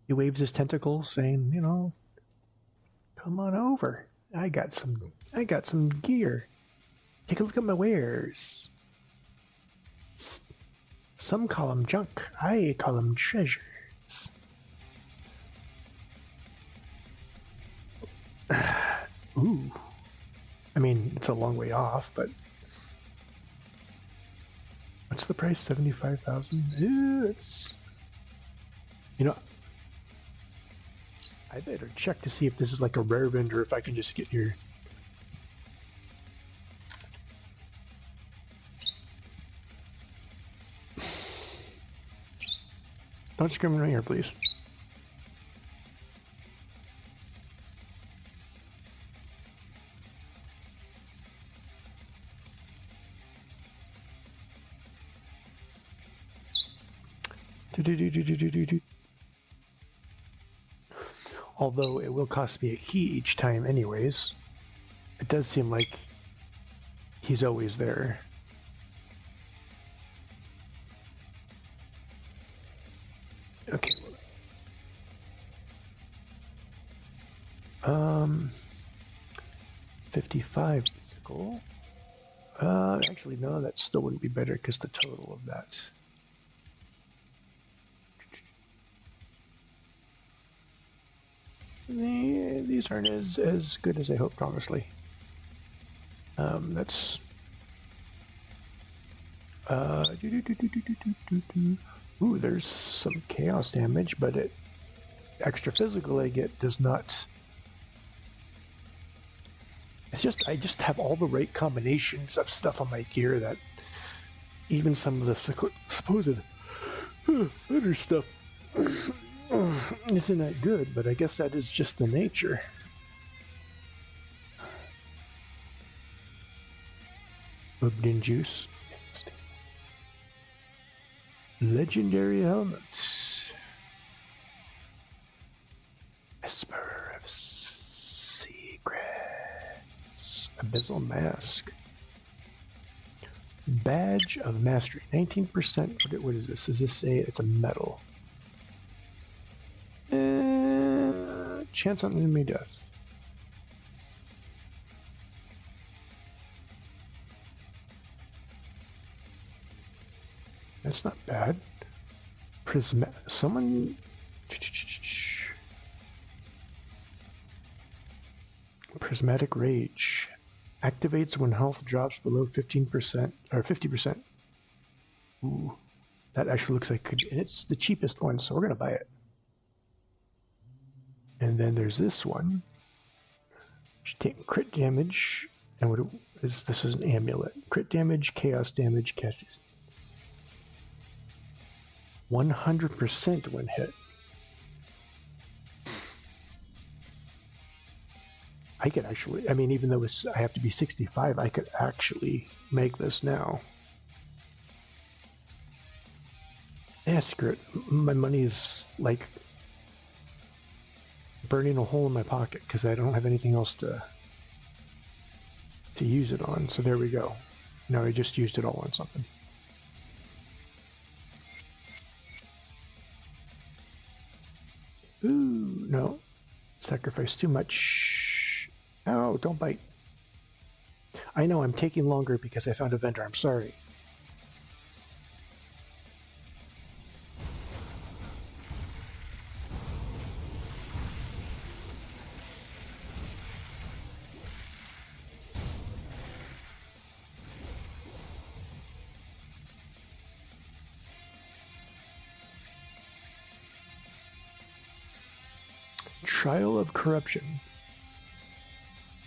He waves his tentacles saying, you know, come on over. I got some gear. Take a look at my wares. Some call them junk. I call them treasures. Ooh. I mean, it's a long way off, but... What's the price? 75,000? It's... You know... I better check to see if this is like a rare vendor, if I can just get here. Don't scream right here, please. Although it will cost me a key each time anyways, it does seem like he's always there. Okay. 55 physical. Actually, no, that still wouldn't be better because the total of that. These aren't as good as I hoped, honestly. That's ooh, there's some chaos damage, but it extra physical I get does not. It's just I just have all the right combinations of stuff on my gear that even some of the supposed better stuff isn't that good, but I guess that is just the nature. Obsidian juice. Legendary helmet. Whisper of secrets. Abyssal mask. Badge of mastery. 19%. What is this? Does this say it's a metal? Chance on enemy death. That's not bad. Someone. Prismatic Rage. Activates when health drops below 15% or 50%. Ooh. That actually looks like and it's the cheapest one, so we're gonna buy it. And then there's this one. Take crit damage. And what is this is an amulet. Crit damage, chaos damage, casts 100% when hit. I could actually, I mean, even though I have to be 65, I could actually make this now. Yeah, screw it. My money is like burning a hole in my pocket because I don't have anything else to use it on. So there we go. No, I just used it all on something. Ooh, no. Sacrifice too much. Ow, don't bite. I know, I'm taking longer because I found a vendor. I'm sorry. Trial of corruption.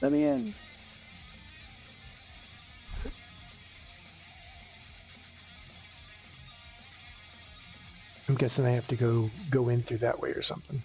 Let me in. I'm guessing I have to go in through that way or something.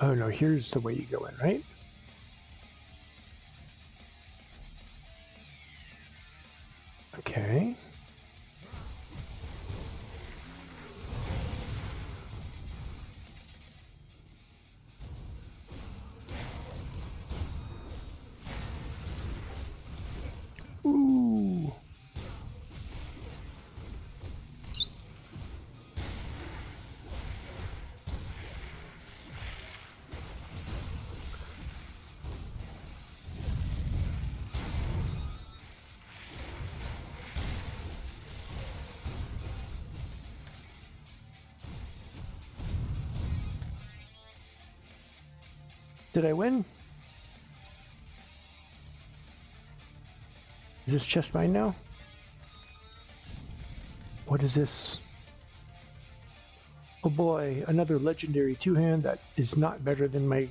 Oh no, here's the way you go in, right? Okay. Ooh. Did I win? Is this chest mine now? What is this? Oh boy, another legendary two-hand that is not better than my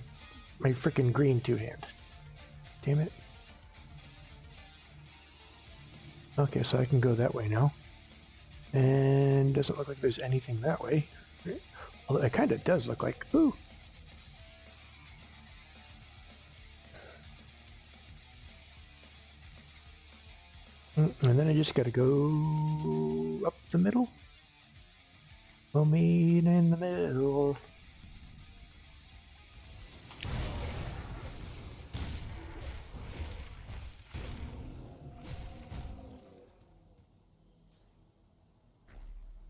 frickin' green two-hand. Damn it. Okay, so I can go that way now. And doesn't look like there's anything that way. Although it kind of does look like, ooh. And then I just gotta go up the middle. We'll meet in the middle.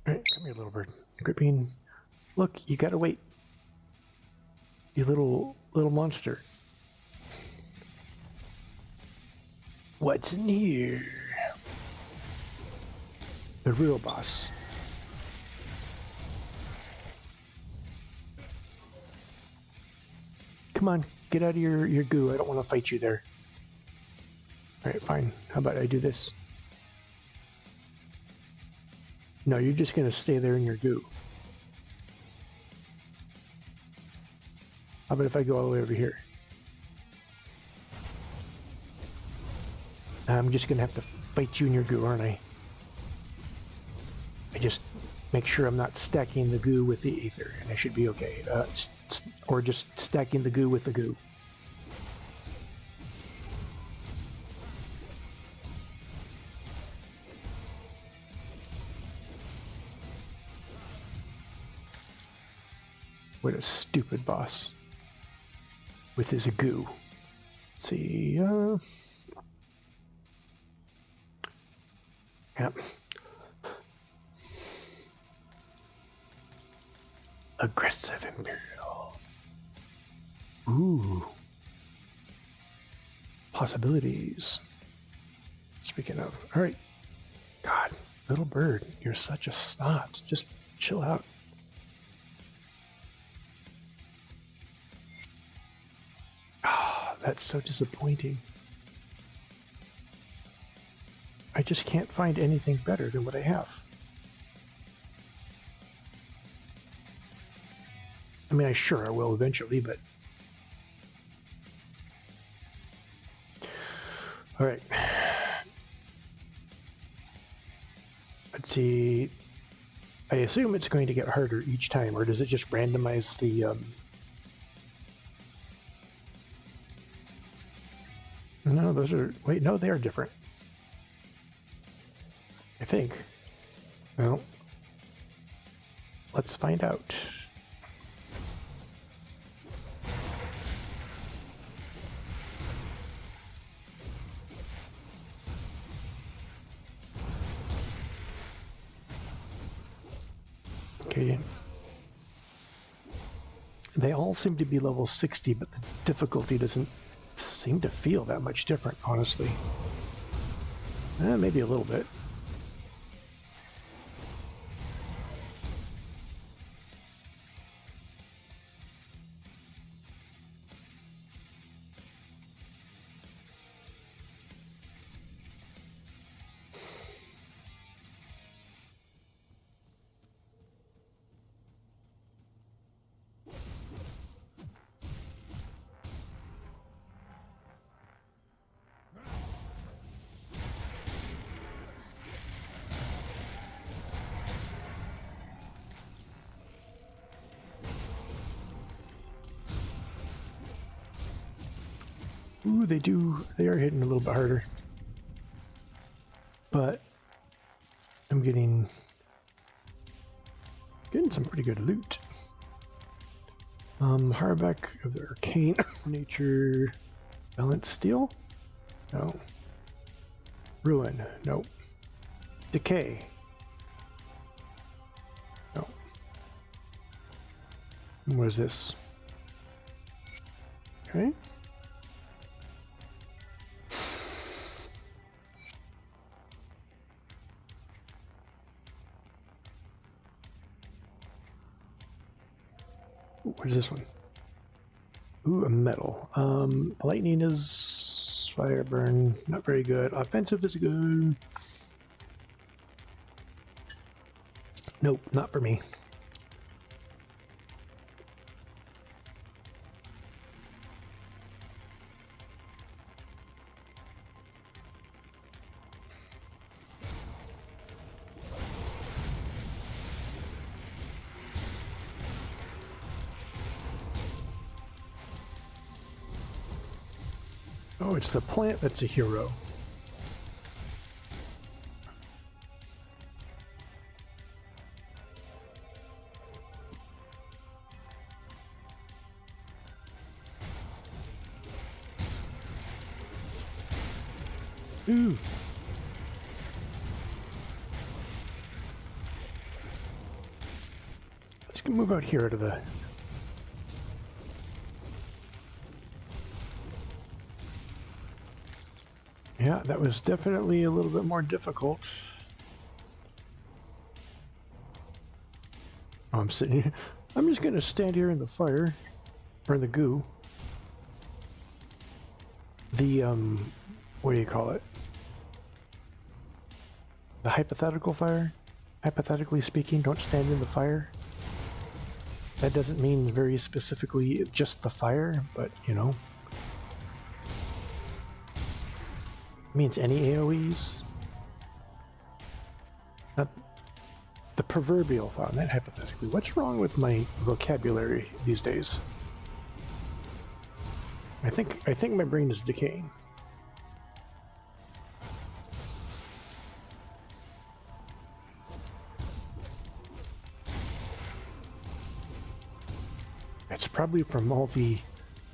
Alright, come here, little bird. Quit being Look, you gotta wait. You little monster. What's in here? The real boss. Come on, get out of your goo. I don't want to fight you there. Alright, fine. How about I do this? No, you're just gonna stay there in your goo. How about if I go all the way over here? I'm just gonna have to fight you in your goo, aren't I? I just make sure I'm not stacking the goo with the ether, and I should be okay. Or just stacking the goo with the goo. What a stupid boss. With his goo. Let's see, Yep. Aggressive Imperial. Ooh. Possibilities. Speaking of, alright. God, little bird, you're such a snot. Just chill out. Ah, that's so disappointing. I just can't find anything better than what I have. I mean, I will eventually, but... Alright. Let's see. I assume it's going to get harder each time, or does it just randomize the... No, those are... Wait, no, they are different. I think. Well, let's find out. Okay. They all seem to be level 60, but the difficulty doesn't seem to feel that much different, honestly. Maybe a little bit. Ooh, they are hitting a little bit harder. But I'm getting some pretty good loot. Harback of the Arcane Nature. Balance Steel? No. Ruin? Nope. Decay? No. And what is this? Okay. What is this one? Ooh, a metal. Lightning is fire burn, not very good. Offensive is good. Nope, not for me. Oh, it's the plant that's a hero. Ooh. Let's move move out here out of the... Yeah, that was definitely a little bit more difficult. Oh, I'm sitting here. I'm just going to stand here in the fire, or in the goo. The, what do you call it? The hypothetical fire? Hypothetically speaking, don't stand in the fire. That doesn't mean very specifically just the fire, but, you know. It means any AoEs. Not the proverbial fire, not hypothetically. What's wrong with my vocabulary these days? I think my brain is decaying. It's probably from all the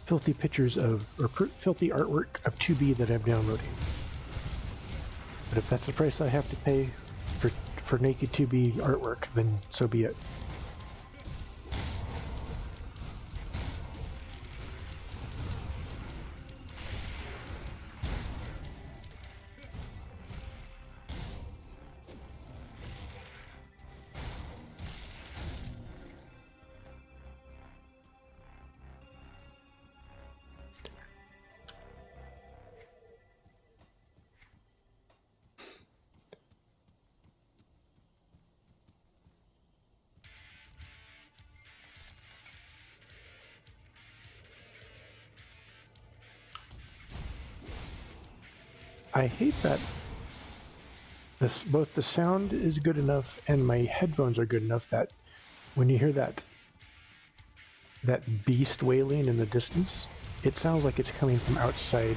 filthy pictures of, or filthy artwork of 2B that I'm downloading. But if that's the price I have to pay for naked 2B artwork, then so be it. I hate that both the sound is good enough and my headphones are good enough that when you hear that beast wailing in the distance, it sounds like it's coming from outside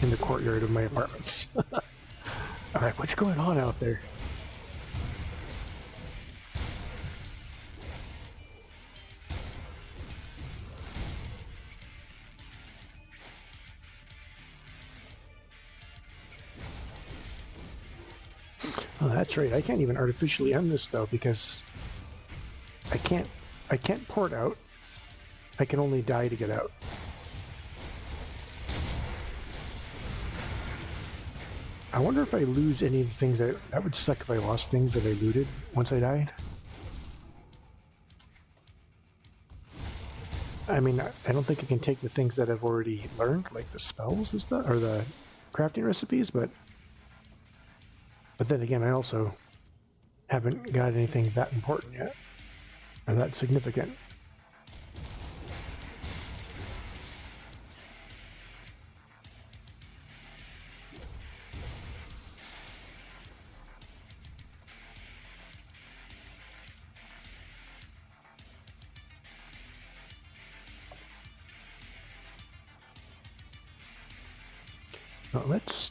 in the courtyard of my apartment. All right, what's going on out there? Oh, that's right. I can't even artificially end this though because I can't port out. I can only die to get out. I wonder if I lose any of the things that would suck if I lost things that I looted once I died. I mean, I don't think I can take the things that I've already learned, like the spells and stuff, or the crafting recipes, but then again, I also haven't got anything that important yet, or that significant. Now let's...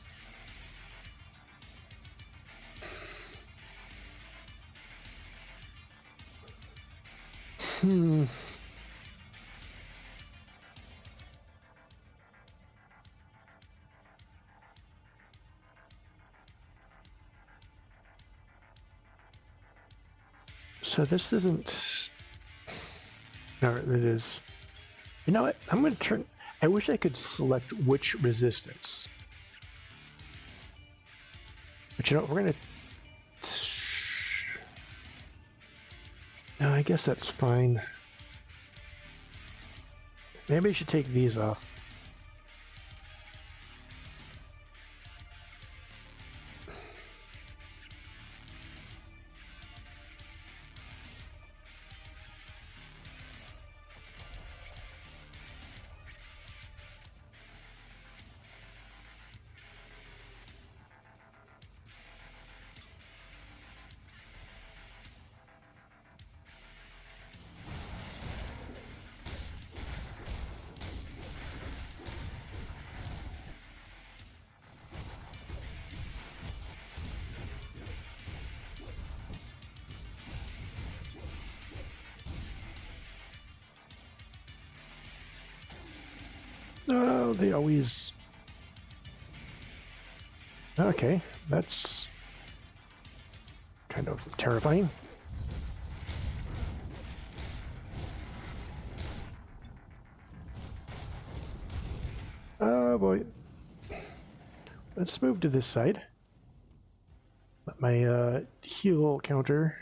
So this isn't... No, it is... You know what? I'm going to turn... I wish I could select which resistance. But you know what? We're going to... No, I guess that's fine. Maybe I should take these off. No, they always... Okay, that's kind of terrifying. Oh boy. Let's move to this side. Let my heal counter.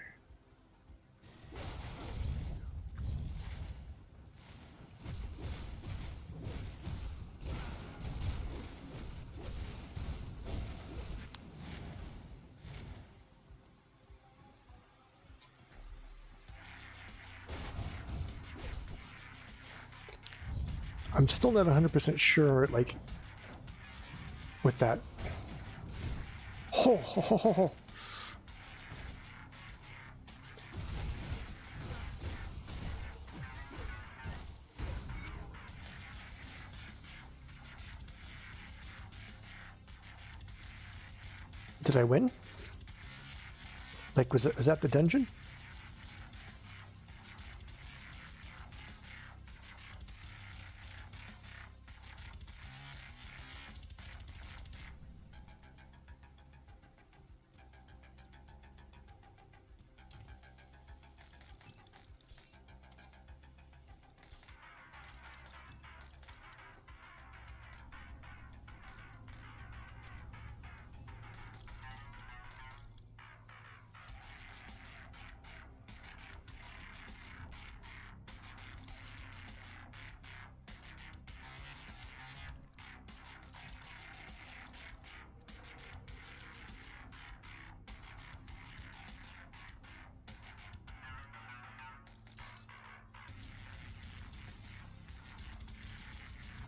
I'm still not 100% sure, like, with that. Ho, ho, ho, ho, ho. Did I win? Like, was that the dungeon?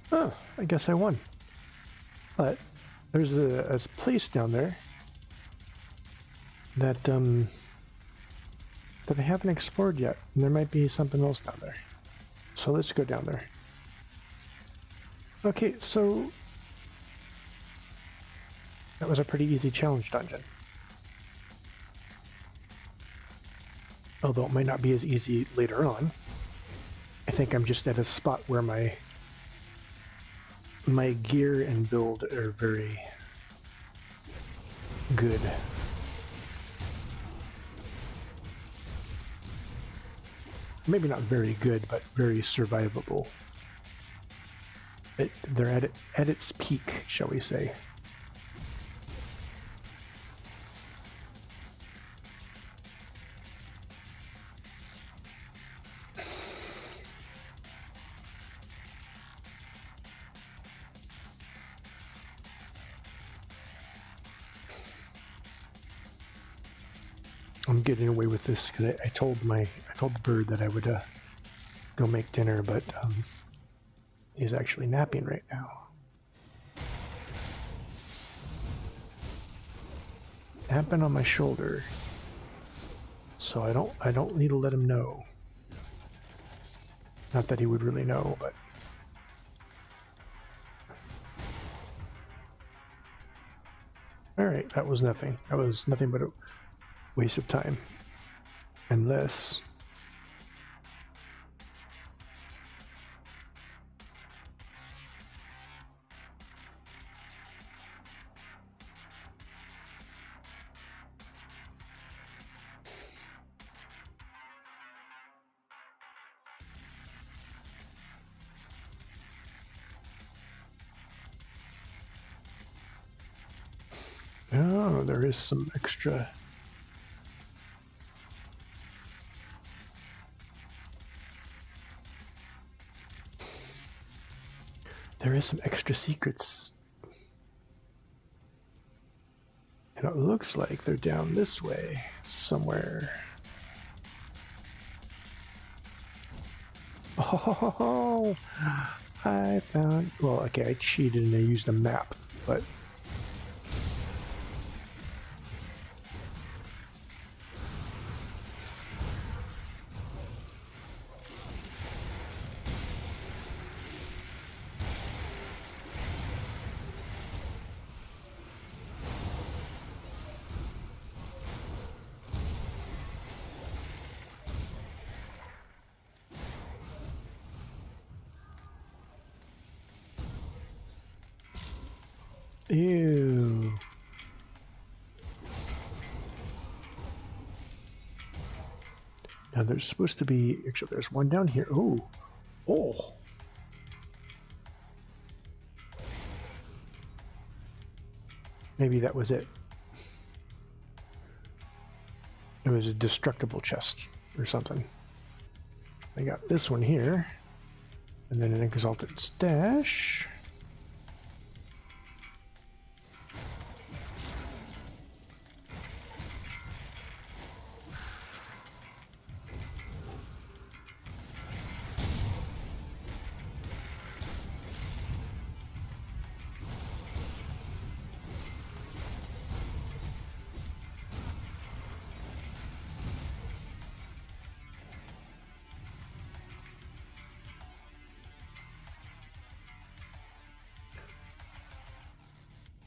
Oh, I guess I won. But there's a place down there that that I haven't explored yet, and there might be something else down there. So let's go down there. Okay, so that was a pretty easy challenge dungeon. Although it might not be as easy later on. I think I'm just at a spot where my gear and build are very good. Maybe not very good, but very survivable. They're at its peak, shall we say. I'm getting away with this because I told the bird that I would go make dinner, but he's actually napping right now. Napping on my shoulder, so I don't need to let him know. Not that he would really know, but. All right, that was nothing. That was nothing but a waste of time. Unless oh, there is some extra. There is some extra secrets. And it looks like they're down this way somewhere. Oh, I found. Well, okay, I cheated and I used a map, but. Ew. Now there's supposed to be, actually there's one down here. Ooh. Oh. Maybe that was it. It was a destructible chest or something. I got this one here. And then an exalted stash.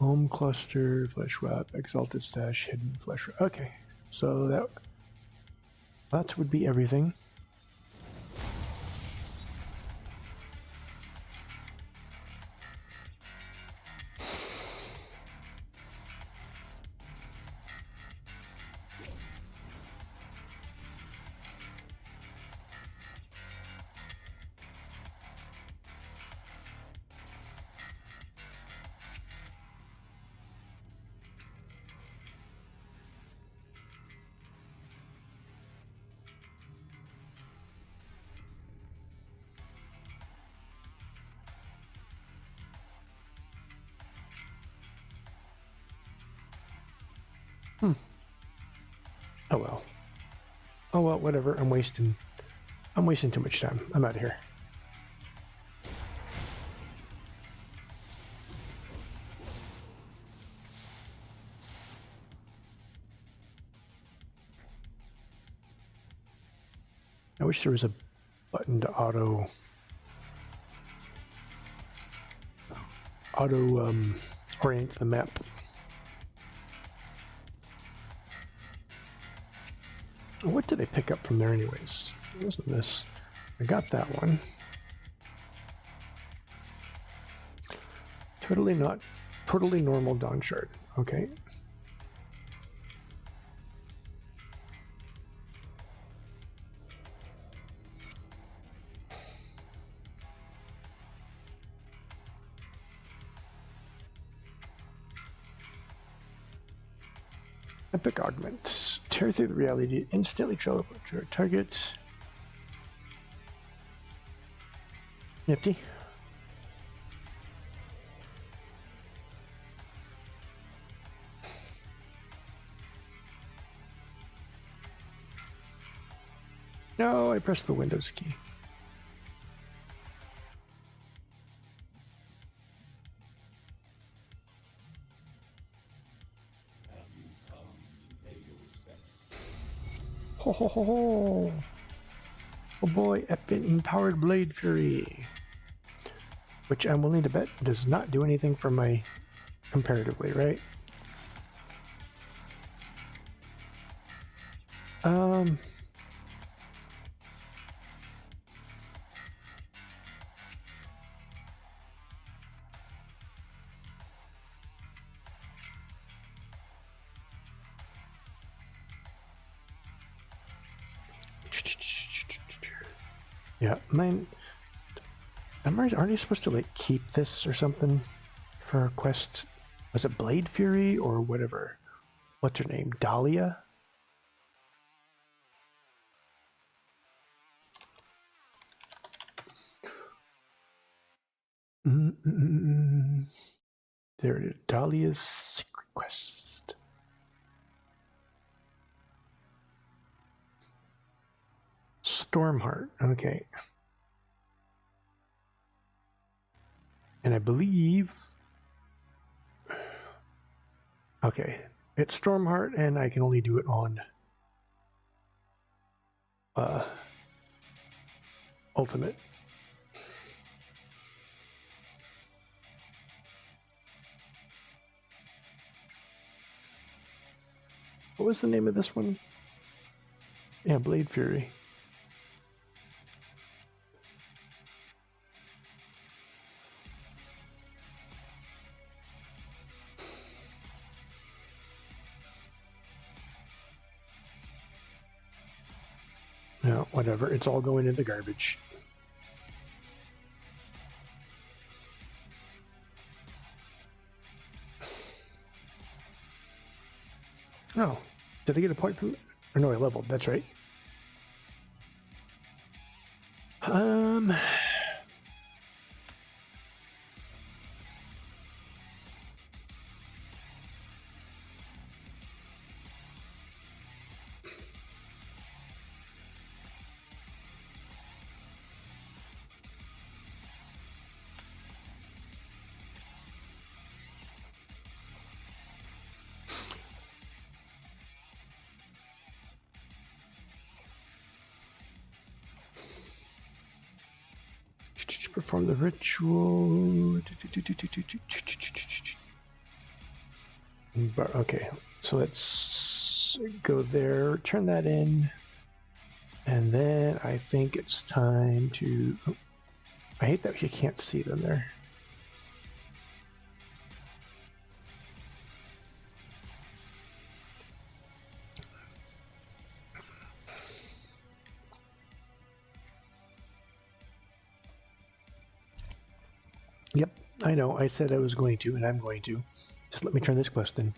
Home cluster, flesh wrap, exalted stash, hidden flesh wrap. Okay, so that would be everything. Oh well. Oh well, whatever. I'm wasting too much time. I'm out of here. I wish there was a button to auto orient the map. What did I pick up from there anyways? It wasn't this. I got that one. Totally normal Dawn Shard. Okay. Epic Augment. Tear through the reality, instantly teleport to our target. Nifty. No, I pressed the Windows key. Ho ho ho ho! Oh boy, epic empowered Blade Fury. Which I'm willing to bet does not do anything for my comparatively, right? Yeah, mine. Aren't you supposed to like keep this or something for a quest? Was it Blade Fury or whatever? What's her name? Dahlia? There it is. Dahlia's secret quest. Stormheart. Okay. And I believe... Okay. It's Stormheart, and I can only do it on... Ultimate. What was the name of this one? Yeah, Blade Fury. No, whatever. It's all going in the garbage. Oh, did I get a point from? Or no, I leveled. That's right. Um. Perform the ritual. Okay, so let's go there, turn that in, and then I think it's time to. Oh, I hate that you can't see them there. Yep, I know. I said I was going to, and I'm going to. Just let me turn this quest in.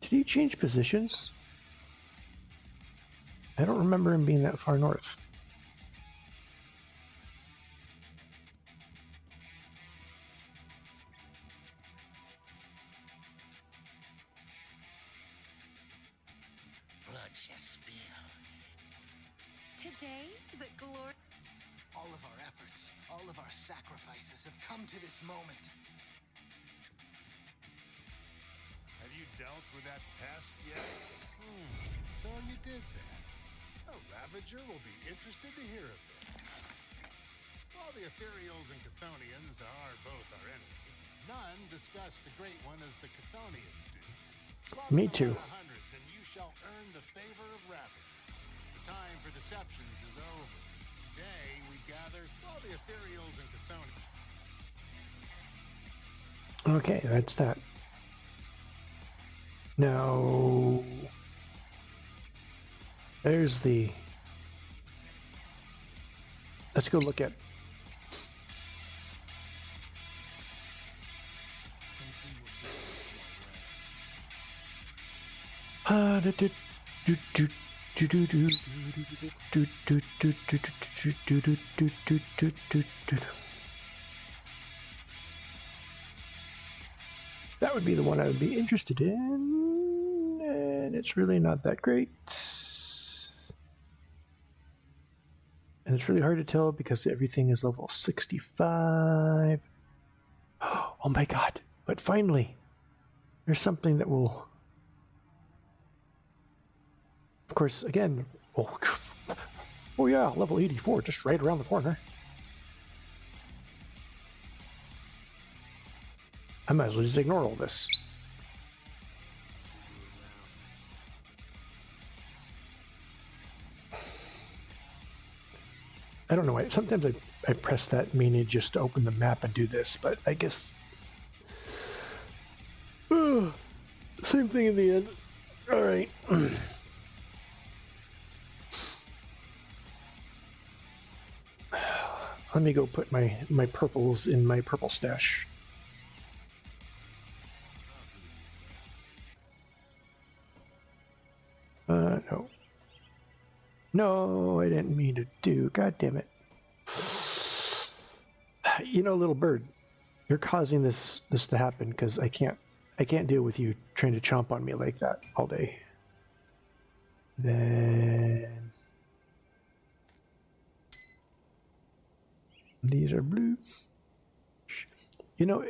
Did he change positions? I don't remember him being that far north. Blood just spilled. Today is a glory. All of our efforts, all of our sacrifices have come to this moment. Have you dealt with that pest yet? So you did that. A Ravager will be interested to hear of this. While the Ethereals and Chthonians are both our enemies, none discuss the Great One as the Chthonians do. Slaughter Me them too. by the hundreds, and you shall earn the favor of Ravager. The time for deceptions is over. Today we gather while the Ethereals and Chthonians. Okay, that's that. Now, there's the. Let's go look at. That would be the one I would be interested in, and it's really not that great. And it's really hard to tell because everything is level 65. Oh my god, but finally, there's something that will... Of course, again, oh yeah, level 84, just right around the corner. I might as well just ignore all this. I don't know why. Sometimes I press that menu just to open the map and do this, but I guess... same thing in the end. Alright. Let me go put my purples in my purple stash. No. No, I didn't mean to do. God damn it. You know, little bird, you're causing this to happen because I can't deal with you trying to chomp on me like that all day. Then these are blue. You know,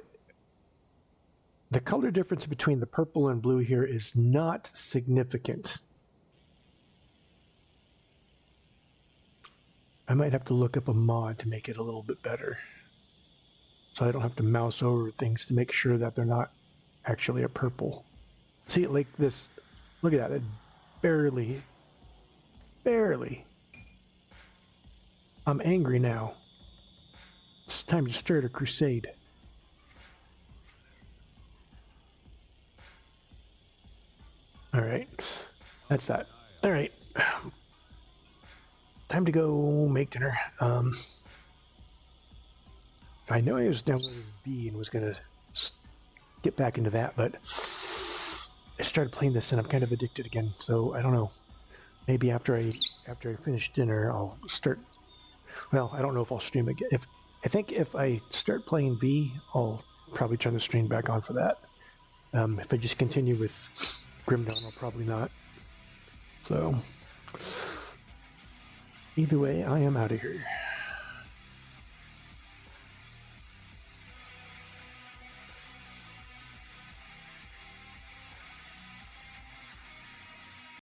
the color difference between the purple and blue here is not significant. I might have to look up a mod to make it a little bit better. So I don't have to mouse over things to make sure that they're not actually a purple. See, like this, look at that, it Barely. Barely. I'm angry now. It's time to start a crusade. Alright. That's that. Alright. Time to go make dinner. I know I was downloading V and was going to get back into that, but I started playing this and I'm kind of addicted again. So I don't know. Maybe after I finish dinner, I'll start. Well, I don't know if I'll stream again. If I start playing V, I'll probably turn the stream back on for that. If I just continue with Grim Dawn, I'll probably not. So either way, I am out of here.